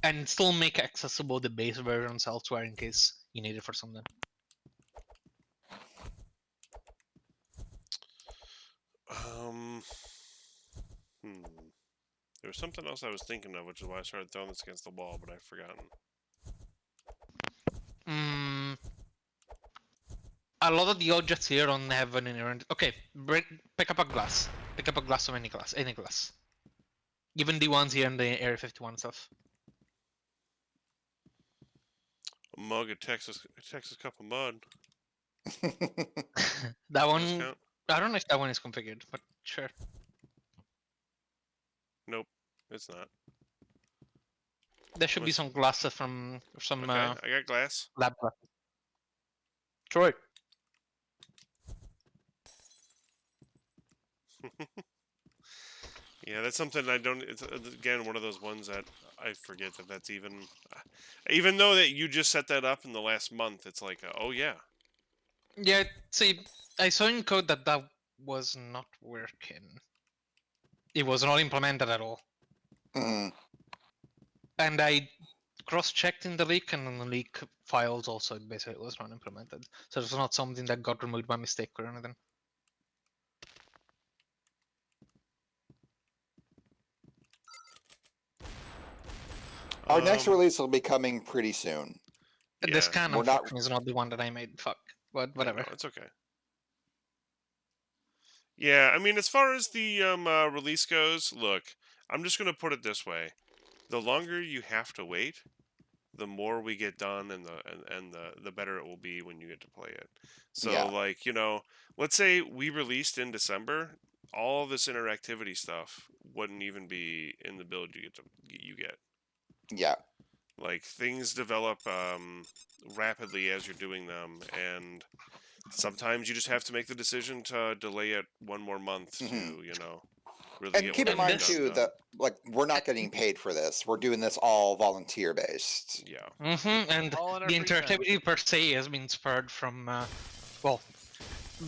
and still make accessible the base versions elsewhere in case you need it for something. Um. Hmm. There was something else I was thinking of, which is why I started throwing this against the wall, but I've forgotten. A lot of the objects here don't have an inherent. Okay, pick up a glass. Pick up a glass of any glass. Even the ones here in the Area 51 stuff. A mug of Texas cup of mud. That Does one, count? I don't know if that one is configured, but sure. Nope, it's not. There should be Let's- some glasses from some Okay, I got glass. lab glass. Troy. Yeah, that's something I don't. It's again one of those ones that I forget that that's even though that you just set that up in the last month. It's like, oh yeah, Yeah, see, I saw in code that that was not working. It was not implemented at all. Mhm. And I cross-checked in the leak, and in the leak files also basically it was not implemented. So it's not something that got removed by mistake or anything. Our next Um, release will be coming pretty soon. The yeah. scan, We're not- unfortunately, is not the one that I made. Fuck. But Yeah, whatever. no, it's okay. Yeah, I mean, as far as the release goes, look, I'm just gonna put it this way: the longer you have to wait, the more we get done, and the better it will be when you get to play it. So, Yeah. like, let's say we released in December, all this interactivity stuff wouldn't even be in the build you get. Yeah. Like, things develop rapidly as you're doing them, and sometimes you just have to make the decision to delay it one more month Mhm. to, really And get keep in whatever mind stuff too done. that like we're not getting paid for this. We're doing this all volunteer based. Yeah. And All in our the free time. interactivity per se has been spurred from, well,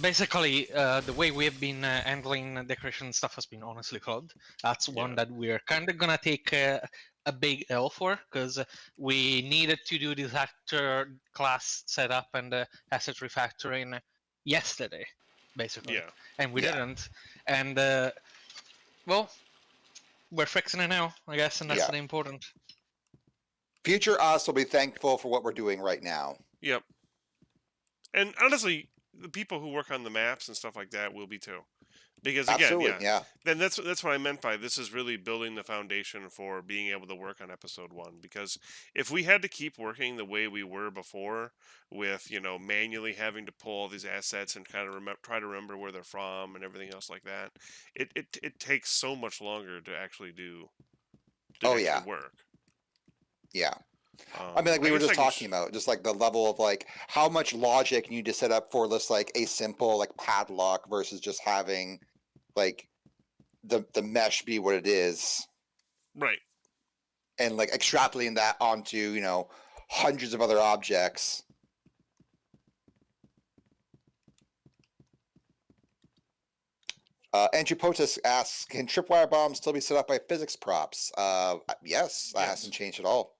basically the way we have been handling decoration stuff has been honestly flawed. That's one Yeah. that we're kind of gonna take a big L for, because we needed to do this actor class setup and asset refactoring yesterday, basically, Yeah. and we Yeah. didn't. And well, we're fixing it now, I guess, and that's Yeah. the important. Future us will be thankful for what we're doing right now. Yep. And honestly, the people who work on the maps and stuff like that will be too. Because again, Absolutely. Yeah. then that's what I meant by this is really building the foundation for being able to work on episode 1. Because if we had to keep working the way we were before, with manually having to pull all these assets and kind of try to remember where they're from and everything else like that, it takes so much longer to actually Oh yeah. work. Yeah. I mean, like we were guess just I can talking about, just like the level of like how much logic you need to set up for this, like a simple like padlock versus just having like the mesh be what it is, right. and like extrapolating that onto hundreds of other objects. Andrew Potus asks, can tripwire bombs still be set up by physics props? Yes, that hasn't changed at all.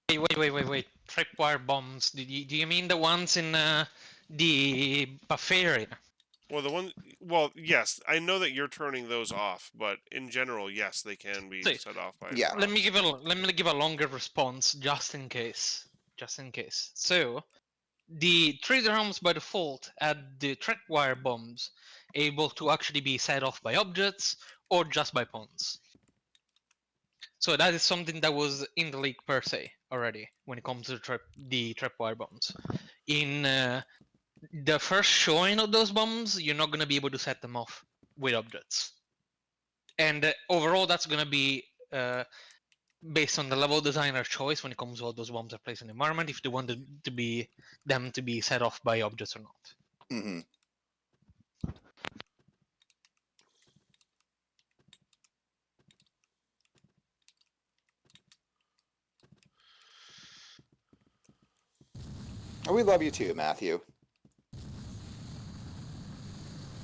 Wait. Tripwire bombs. Do you mean the ones in the buffet area? Well, yes, I know that you're turning those off, but in general, yes, they can be See, set off by. Yeah. Let me give a longer response just in case. So the 3D ROMs by default add the tripwire bombs able to actually be set off by objects or just by pawns. So that is something that was in the league per se already when it comes to the tripwire bombs. In the first showing of those bombs, you're not going to be able to set them off with objects. And overall, that's going to be based on the level designer choice when it comes to how those bombs are placed in the environment, if they want them to be set off by objects or not. Mm-hmm. Oh, we love you too, Matthew.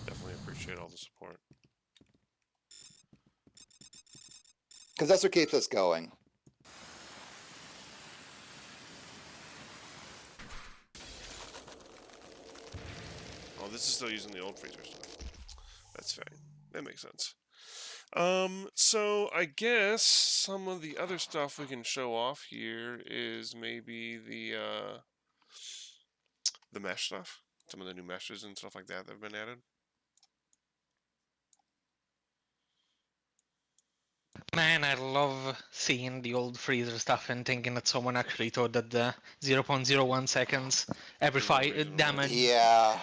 Definitely appreciate all the support. Because that's what keeps us going. Oh, this is still using the old freezer stuff. That's fine. That makes sense. So I guess some of the other stuff we can show off here is maybe the mesh stuff. Some of the new meshes and stuff like that have been added. Man, I love seeing the old freezer stuff and thinking that someone actually thought that the 0.01 seconds every There's no fight reason why. damage. Yeah.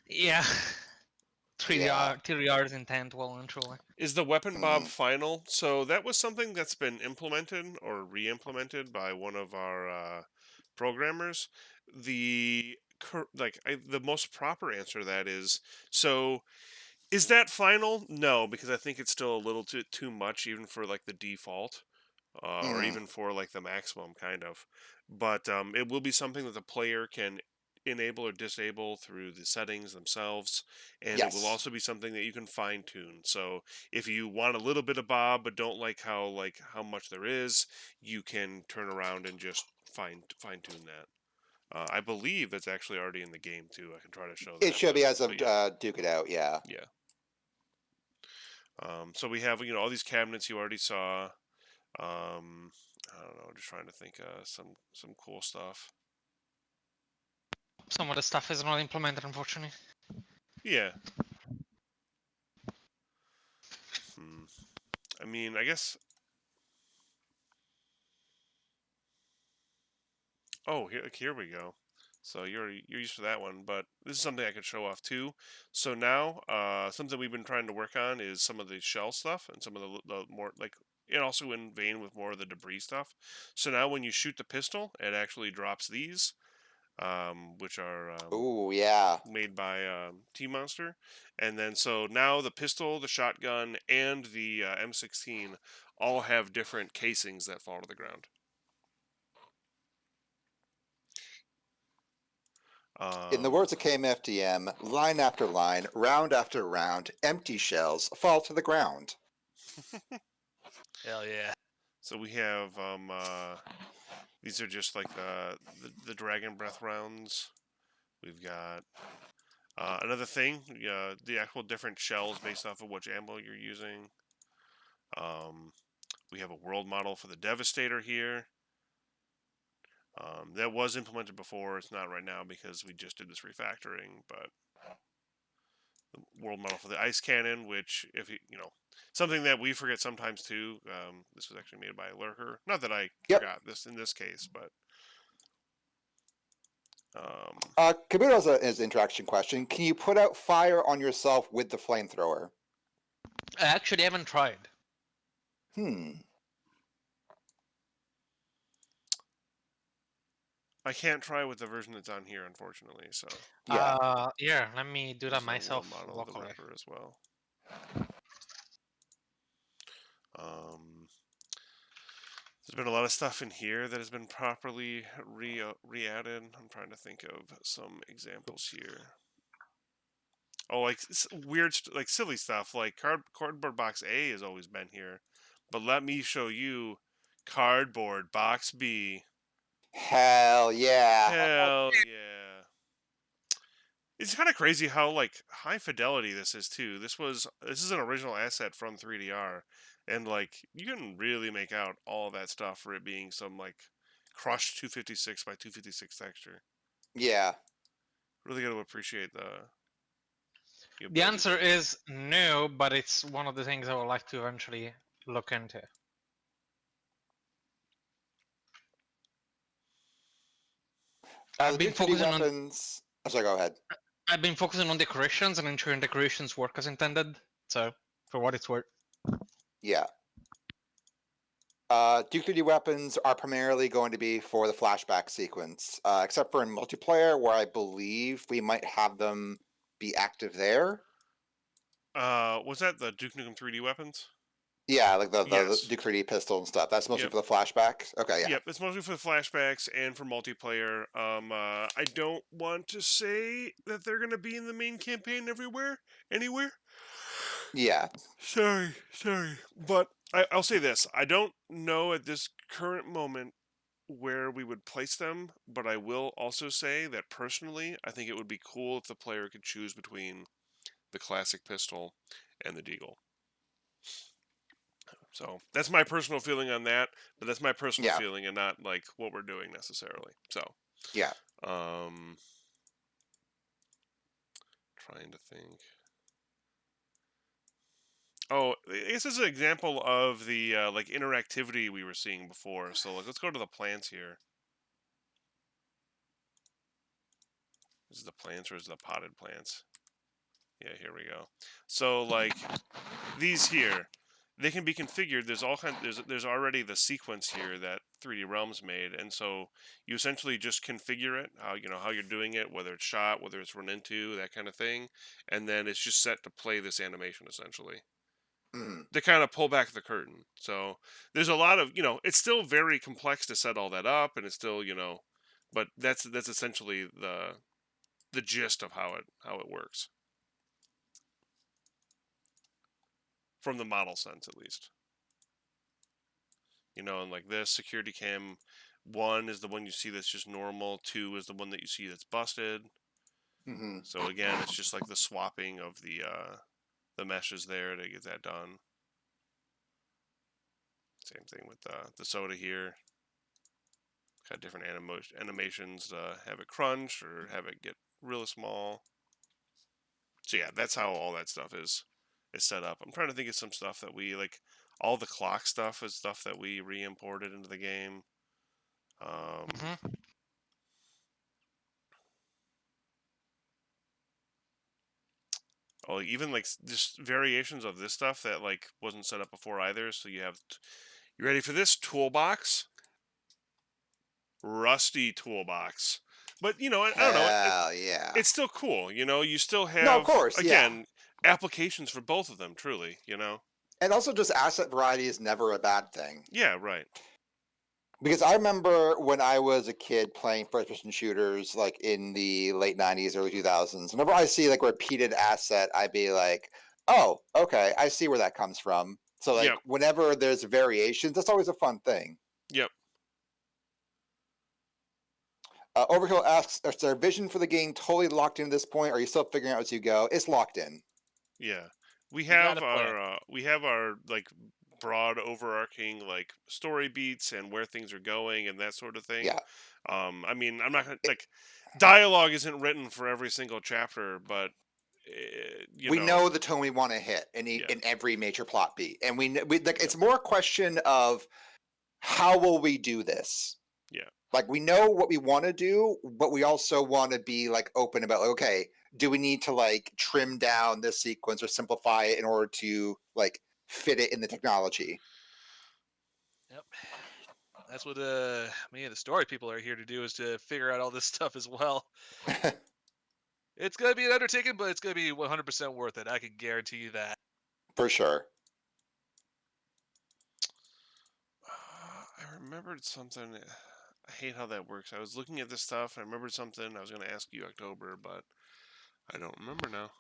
Yeah. 3 Yeah. yards intent, well and truly. Is the weapon bob final? So that was something that's been implemented or re-implemented by one of our programmers. The the most proper answer to that is, so is that final? No, because I think it's still a little too much even for like the default, or Mm, even for like the maximum kind of. But it will be something that the player can enable or disable through the settings themselves, and it will yes. also be something that you can fine tune. So if you want a little bit of Bob but don't like how much there is, you can turn around and just fine tune that. I believe that's actually already in the game too. I can try to show It that, should be as but of yeah, Duke It Out, yeah. yeah. So we have all these cabinets you already saw. I don't know, just trying to think some cool stuff. Some of the stuff is not implemented, unfortunately. Yeah. I mean, I guess. Oh, here we go. So you're used to that one, but this is something I could show off too. So now, something we've been trying to work on is some of the shell stuff and some of the more like, and also in vein with more of the debris stuff. So now when you shoot the pistol, it actually drops these, which are Ooh, yeah. made by T Monster, and then so now the pistol, the shotgun, and the M16 all have different casings that fall to the ground. In the words of KMFDM, line after line, round after round, empty shells fall to the ground. Hell yeah. So we have these are just like the Dragon Breath rounds. We've got another thing, the actual different shells based off of which ammo you're using. We have a world model for the Devastator here. That was implemented before. It's not right now because we just did this refactoring, but the world model for the ice cannon, which if something that we forget sometimes too. This was actually made by a lurker. Not that I Yep. forgot this in this case, but Kabuto has an interaction question. Can you put out fire on yourself with the flamethrower? I actually haven't tried. I can't try with the version that's on here, unfortunately. So Yeah. Yeah, let me do there's that a myself world model of the locally. Ripper as well. There's been a lot of stuff in here that has been properly re-added. I'm trying to think of some examples here. Oh, like weird, like silly stuff. Like cardboard box A has always been here, but let me show you cardboard box B. Hell yeah. Hell yeah! It's kind of crazy how like high fidelity this is too. This is an original asset from 3DR, and like you can really make out all of that stuff for it being some like crushed 256 by 256 texture. Yeah. Really got to appreciate the The ability answer to do that. is no, but it's one of the things I would like to eventually look into. I've been The Duke 2D focusing on weapons. Oh, sorry, go ahead. I've been focusing on decorations and ensuring decorations work as intended. So, for what it's worth. Yeah. Duke 2D weapons are primarily going to be for the flashback sequence, except for in multiplayer, where I believe we might have them be active there. Was that the Duke Nukem 3D weapons? Yeah, like the Yes. Duke 3D pistol and stuff. That's mostly Yep. for the flashbacks. Okay, yeah. Yep, it's mostly for the flashbacks and for multiplayer. I don't want to say that they're gonna be in the main campaign anywhere. Yeah. Sorry. But I'll say this: I don't know at this current moment where we would place them, but I will also say that personally, I think it would be cool if the player could choose between the classic pistol and the deagle. So that's my personal feeling on that, but that's my personal Yeah. feeling and not like what we're doing necessarily. So Yeah. Trying to think. Oh, this is an example of the like interactivity we were seeing before. So like, let's go to the plants here. This is the plants or is it the potted plants? Yeah, here we go. So like these here, they can be configured. There's all kind. There's already the sequence here that 3D Realms made, and so you essentially just configure it, how how you're doing it, whether it's shot, whether it's run into, that kind of thing, and then it's just set to play this animation essentially Mhm. to kind of pull back the curtain. So there's a lot of it's still very complex to set all that up, and it's still but that's essentially the gist of how it works from the model sense at least. And like this security cam 1 is the one you see that's just normal, 2 is the one that you see that's busted. Mhm. So again, it's just like the swapping of the meshes there to get that done. Same thing with the soda here. Got different animations to have it crunch or have it get really small. So yeah, that's how all that stuff is set up. I'm trying to think of some stuff that we like. All the clock stuff is stuff that we re-imported into the game. Mhm. Oh, even like just variations of this stuff that like wasn't set up before either. So you ready for this toolbox? Rusty toolbox. But I don't know. Hell yeah. It's still cool. You still No, of have course, yeah. again applications for both of them. Truly, And also, just asset variety is never a bad thing. Yeah, right. Because I remember when I was a kid playing first-person shooters, like in the late '90s, early 2000s. Whenever I see like repeated asset, I'd be like, "Oh, okay, I see where that comes from." So like, Yep. whenever there's variations, that's always a fun thing. Yep. Overkill asks, "Is their vision for the game totally locked in at this point? Or are you still figuring out as you go?" It's locked in. Yeah. We You have gotta play it. we have our like broad overarching like story beats and where things are going and that sort of thing. Yeah. I mean, I'm not gonna like dialogue isn't written for every single chapter, but We know the tone we want to hit Yeah. in every major plot beat, and we like Yeah. it's more a question of how will we do this. Yeah. Like we know what we want to do, but we also want to be like open about like, okay, do we need to like trim down this sequence or simplify it in order to like fit it in the technology? Yep. That's what me and the story people are here to do, is to figure out all this stuff as well. It's gonna be an undertaking, but it's gonna be 100% worth it. I can guarantee you that. For sure. I remembered something. I hate how that works. I was looking at this stuff. I remembered something. I was going to ask you, October, but I don't remember now.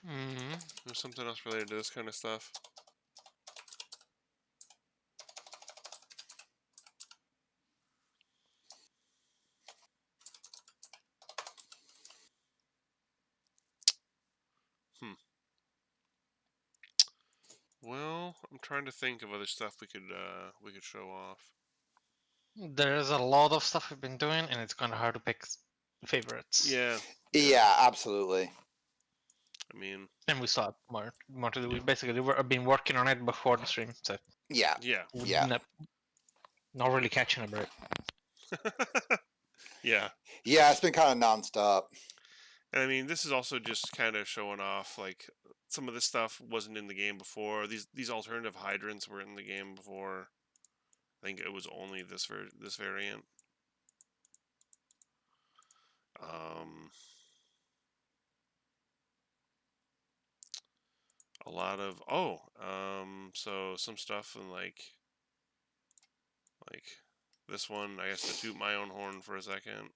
Mhm. There's something else related to this kind of stuff. Well, I'm trying to think of other stuff we could show off. There's a lot of stuff we've been doing, and it's kind of hard to pick favorites. Yeah. Yeah, absolutely. I mean, And we still have more to do. We basically been working on it before the stream, so Yeah. yeah. Yeah. not really catching a break. Yeah. Yeah, it's been kind of nonstop. And I mean, this is also just kind of showing off like some of this stuff wasn't in the game before. These alternative hydrants were in the game before. I think it was only this variant. A lot of so some stuff in like this one. I guess to toot my own horn for a second.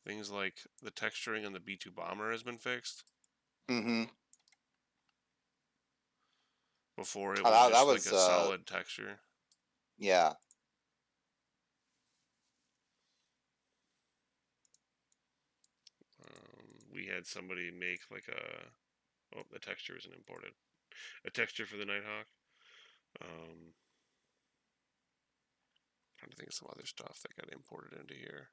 Things like the texturing on the B2 bomber has been fixed. Mm-hmm. Before it Oh, was that just was, like a solid texture. Yeah. We had somebody make like the texture isn't imported. A texture for the Nighthawk. Trying to think of some other stuff that got imported into here.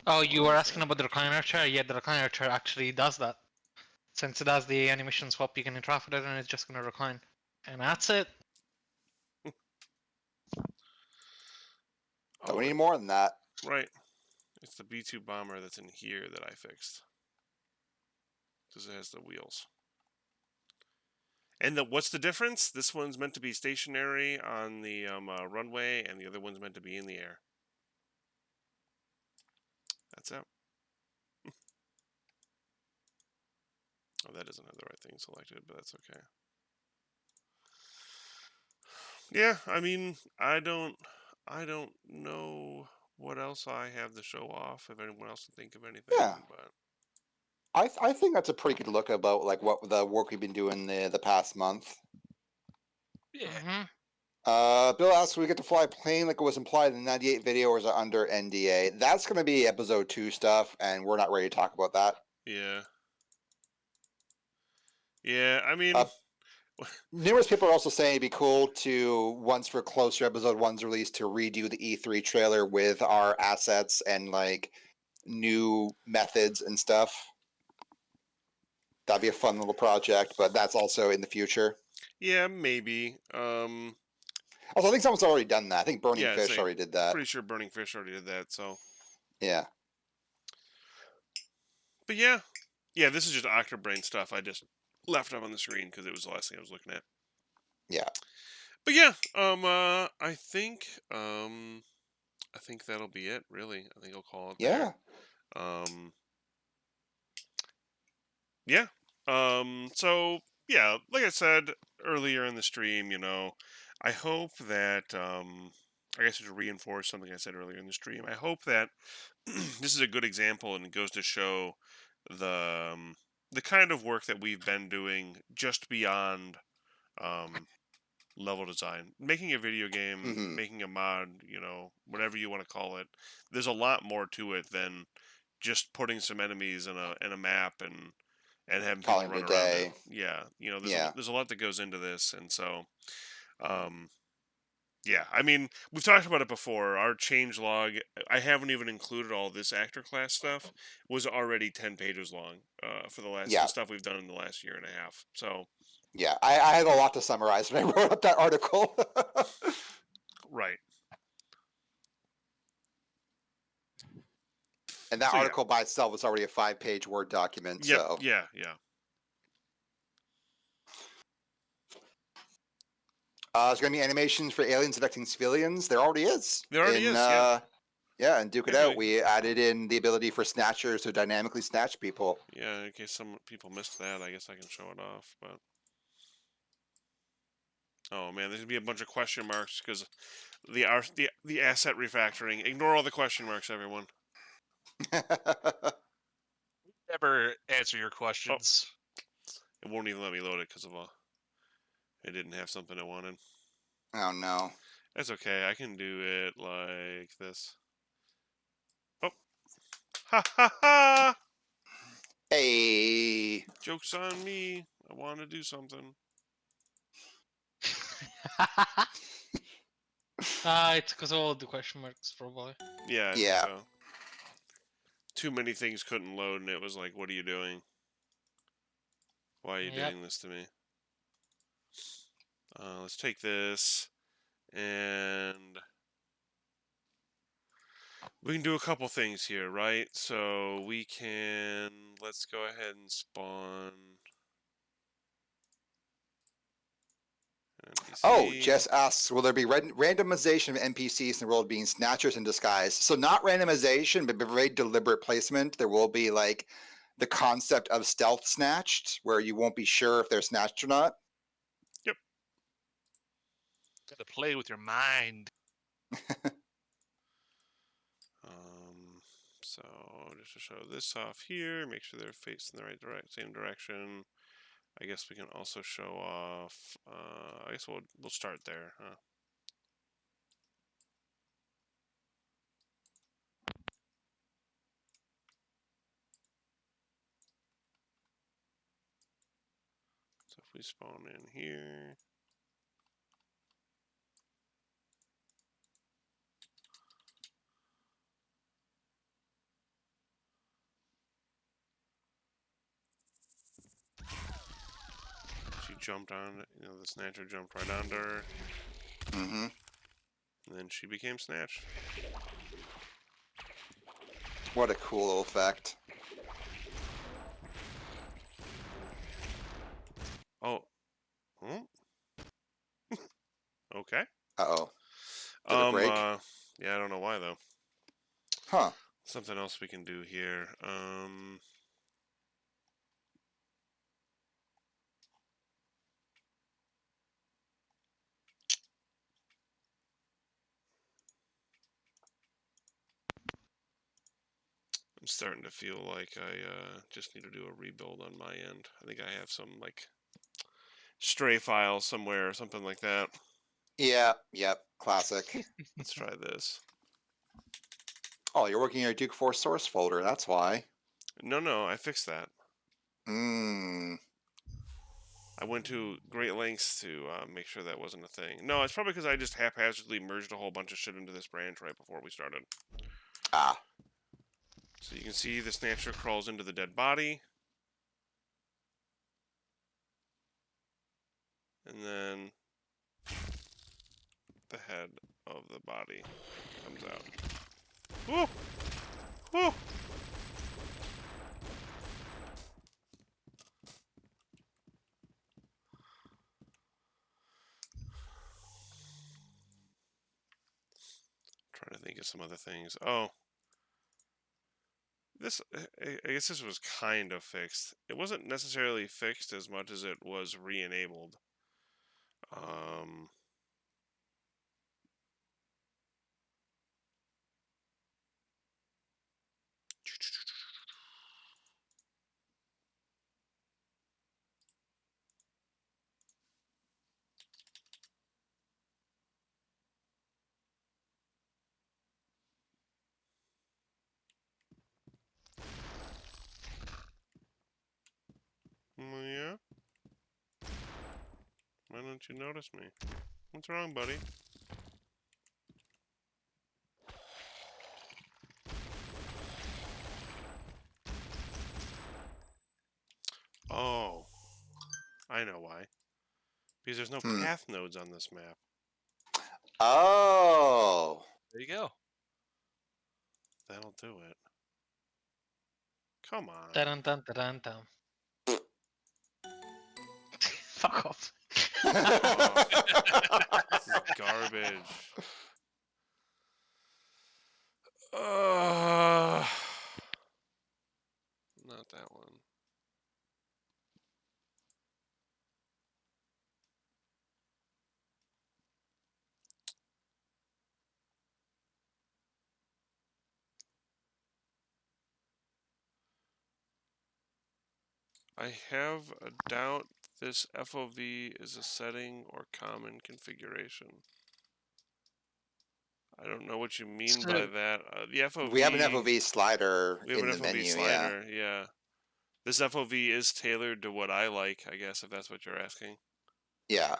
Oh, you were asking about the recliner chair? Yeah, the recliner chair actually does that. Since it does the animation swap, you can interact with it, and it's just gonna recline. And that's it. Don't need more than that. Right. It's the B2 bomber that's in here that I fixed. Because it has the wheels. And what's the difference? This one's meant to be stationary on the runway, and the other one's meant to be in the air. That's it. Oh, that doesn't have the right thing selected, but that's okay. Yeah, I mean, I don't know what else I have to show off. If anyone else can think of anything, Yeah. but I think that's a pretty good look about like what the work we've been doing the past month. Yeah. Bill asks, "We get to fly a plane like it was implied in the '98 video, or is it under NDA?" That's going to be episode 2 stuff, and we're not ready to talk about that. yeah, yeah. I mean, Numerous people are also saying it'd be cool to, once we're close to episode 1's release, to redo the E3 trailer with our assets and like new methods and stuff. That'd be a fun little project, but that's also in the future. yeah, maybe. Also, I think someone's already done that. I think Burning Yeah, Fish same. already did that. Pretty sure Burning Fish already did that. So, Yeah. but yeah, this is just Octobrain stuff. I just left up on the screen because it was the last thing I was looking at. Yeah. But yeah, I think that'll be it. Really, I think I'll call it Yeah. there. Yeah. So yeah, like I said earlier in the stream, I hope that I guess to reinforce something I said earlier in the stream, I hope that this is a good example and it goes to show the kind of work that we've been doing just beyond level design, making a video game, making a mod, whatever you want to call it. There's a lot more to it than just putting some enemies in a map and having people Calling run it a around day. it. Yeah, Yeah. there's a lot that goes into this, and so, yeah. I mean, we've talked about it before. Our change log, I haven't even included all this actor class stuff, was already 10 pages long for the Yeah. stuff we've done in the last year and a half. So, Yeah, I had a lot to summarize when I wrote up that article. right. And that So, yeah. article by itself was already a 5-page Word document. Yep. So Yeah. there's going to be animations for aliens affecting civilians. There already is. There already is, yeah. Yeah, and Duke It Yeah, Out, we added in the ability for snatchers to dynamically snatch people. Yeah, in case some people missed that, I guess I can show it off, but... Oh man, there's gonna be a bunch of question marks because the asset refactoring. Ignore all the question marks, everyone. Never answer your questions. It won't even let me load it because of it didn't have something I wanted. Oh no. That's okay. I can do it like this. Oh, ha ha ha! Hey. Joke's on me. I want to do something. It's because of all the question marks, probably. Yeah. I Yeah. think so. Too many things couldn't load, and it was like, "What are you doing? Why are you doing this to me?" Let's take this, and we can do a couple things here, right? So we can, let's go ahead and spawn an NPC. Oh, Jess asks, will there be randomization of NPCs in the world being snatchers in disguise? So not randomization, but very deliberate placement. There will be like the concept of stealth snatched, where you won't be sure if they're snatched or not. Yep. Got to play with your mind. So just to show this off here, make sure they're facing the same direction. I guess we can also show off. I guess we'll start there, huh? So if we spawn in here. She jumped on, the snatcher jumped right onto her. Mm-hmm. And then she became snatched. What a cool little effect. Oh. Hmm? Okay. Uh-oh. Did it break? Yeah, I don't know why though. Huh. Something else we can do here. I'm starting to feel like I just need to do a rebuild on my end. I think I have some like stray file somewhere or something like that. Yeah, yep, classic. Let's try this. Oh, you're working in your Duke 4 source folder, that's why. No, I fixed that. Mmm. I went to great lengths to make sure that wasn't a thing. No, it's probably because I just haphazardly merged a whole bunch of shit into this branch right before we started. Ah. So you can see the snatcher crawls into the dead body. And then the head of the body comes out. Woo! Woo! Trying to think of some other things. Oh. This, I guess this was kind of fixed. It wasn't necessarily fixed as much as it was re-enabled. Yeah? Why don't you notice me? What's wrong, buddy? Oh, I know why. Because there's no path nodes on this map. Oh. There you go. That'll do it. Come on. Dun dun dun dun. Fuck off. Oh, this is garbage. Not that one. I have a doubt this FOV is a setting or common configuration. I don't know what you mean by So- that. The FOV. We have an FOV slider We have in an the FOV menu, slider, yeah. This FOV is tailored to what I like, I guess, if that's what you're asking. Yeah.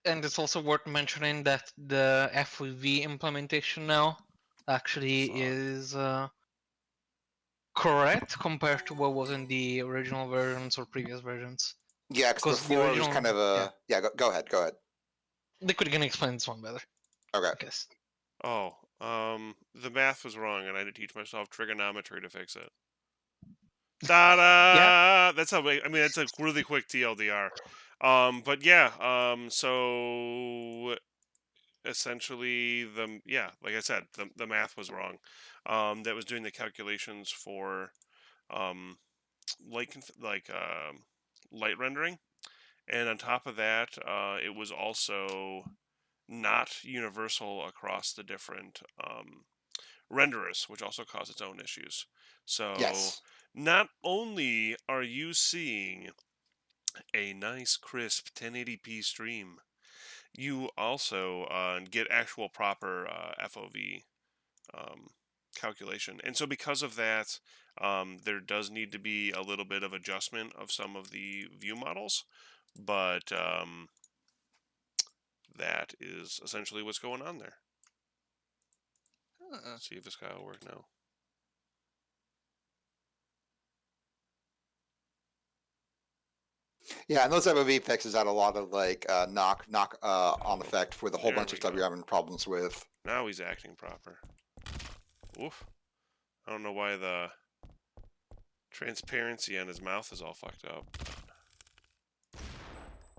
And it's also worth mentioning that the FOV implementation now actually Fuck. is correct compared to what was in the original versions or previous versions. Yeah, because 'Cause the before it was original- kind of a... Yeah, go ahead, go ahead. Liquid can explain this one better, Okay. I guess. Oh, the math was wrong, and I had to teach myself trigonometry to fix it. Ta-da! Yeah. That's how. I mean, that's a really quick TLDR. But yeah. So essentially, like I said, the math was wrong. That was doing the calculations for light light rendering, and on top of that, it was also not universal across the different renderers, which also cause its own issues. So Yes. not only are you seeing a nice crisp 1080p stream, you also get actual proper FOV calculation. And so because of that, there does need to be a little bit of adjustment of some of the view models, but that is essentially what's going on there. Let's see if this guy will work now. Yeah, and those FOV fixes had a lot of like knock on effect for the whole There bunch we of stuff go. you're having problems with. Now he's acting proper. Oof. I don't know why the transparency on his mouth is all fucked up.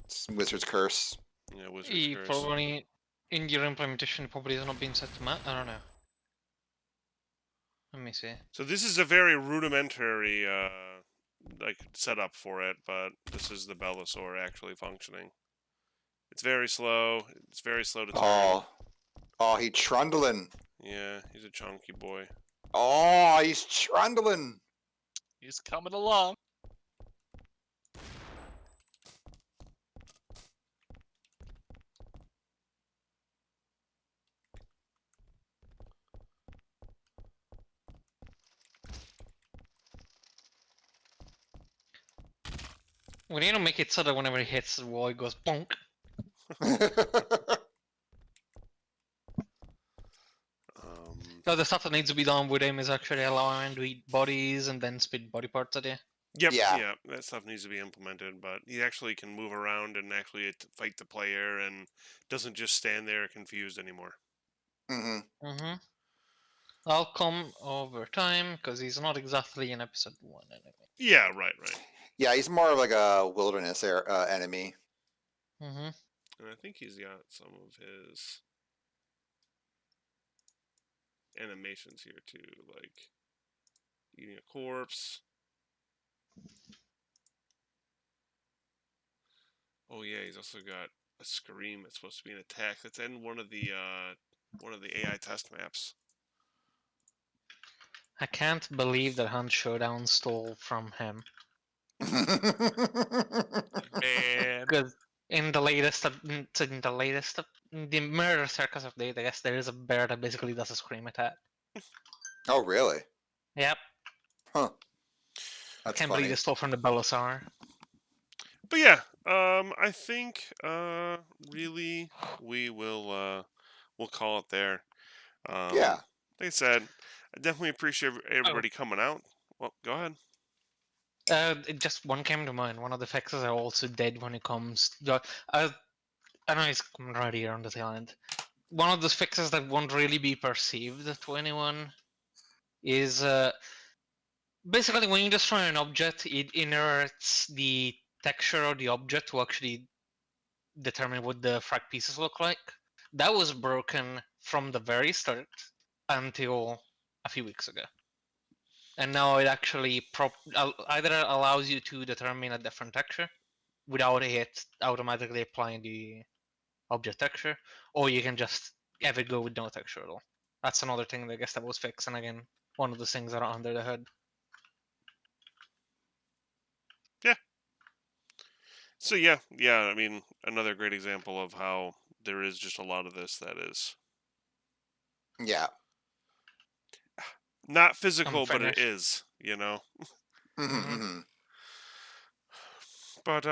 It's Wizard's Curse. Yeah, Wizard's He Curse. probably in your implementation probably has not been set to I don't know. Let me see. So this is a very rudimentary like setup for it, but this is the Bellasaur actually functioning. It's very slow. It's very slow to turn. Oh, he trundling. Yeah, he's a chunky boy. Oh, he's trundling. He's coming along. We need to make it so that whenever he hits the wall, it goes bonk. So the stuff that needs to be done with him is actually allowing him to eat bodies and then spit body parts at you. Yep, Yeah. yeah, that stuff needs to be implemented, but he actually can move around and actually fight the player and doesn't just stand there confused anymore. Mm-hmm. I'll come over time because he's not exactly in episode 1 anyway. Yeah, right. Yeah, he's more of like a wilderness enemy. Mm-hmm. And I think he's got some of his animations here too, like eating a corpse. Oh yeah, he's also got a scream that's supposed to be an attack. That's in one of the AI test maps. I can't believe that Hunt Showdown stole from him. Man. Because in the latest, the Murder Circus update, I guess there is a bear that basically does a scream attack. Oh, really? Yep. Huh. That's Can't funny. believe they stole from the Bellasaur. But yeah, I think really we'll call it there. Yeah. Like I said, I definitely appreciate everybody coming out. Well, go ahead. Just one came to mind. One of the fixes I also did when it comes to, I know it's coming right here on the tail end. One of the fixes that won't really be perceived to anyone is basically when you destroy an object, it inherits the texture of the object to actually determine what the frag pieces look like. That was broken from the very start until a few weeks ago. And now it actually either allows you to determine a different texture without it automatically applying the object texture, or you can just have it go with no texture at all. That's another thing that I guess that was fixed, and again, one of the things that are under the hood. Yeah. So yeah. I mean, another great example of how there is just a lot of this that is Yeah. not physical, but it Unfinished. is. You know. Mm-hmm. But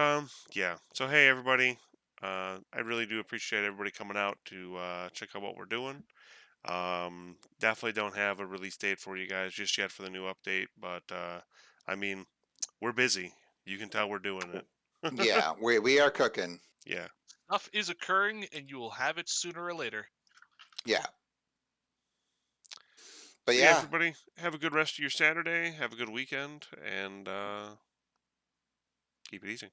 yeah. So hey, everybody. I really do appreciate everybody coming out to check out what we're doing. Definitely don't have a release date for you guys just yet for the new update, but I mean, we're busy. You can tell we're doing it. Yeah, we are cooking. Yeah. Stuff is occurring, and you will have it sooner or later. Yeah. But So yeah, everybody, have a good rest of your Saturday. Have a good weekend, and keep it easy.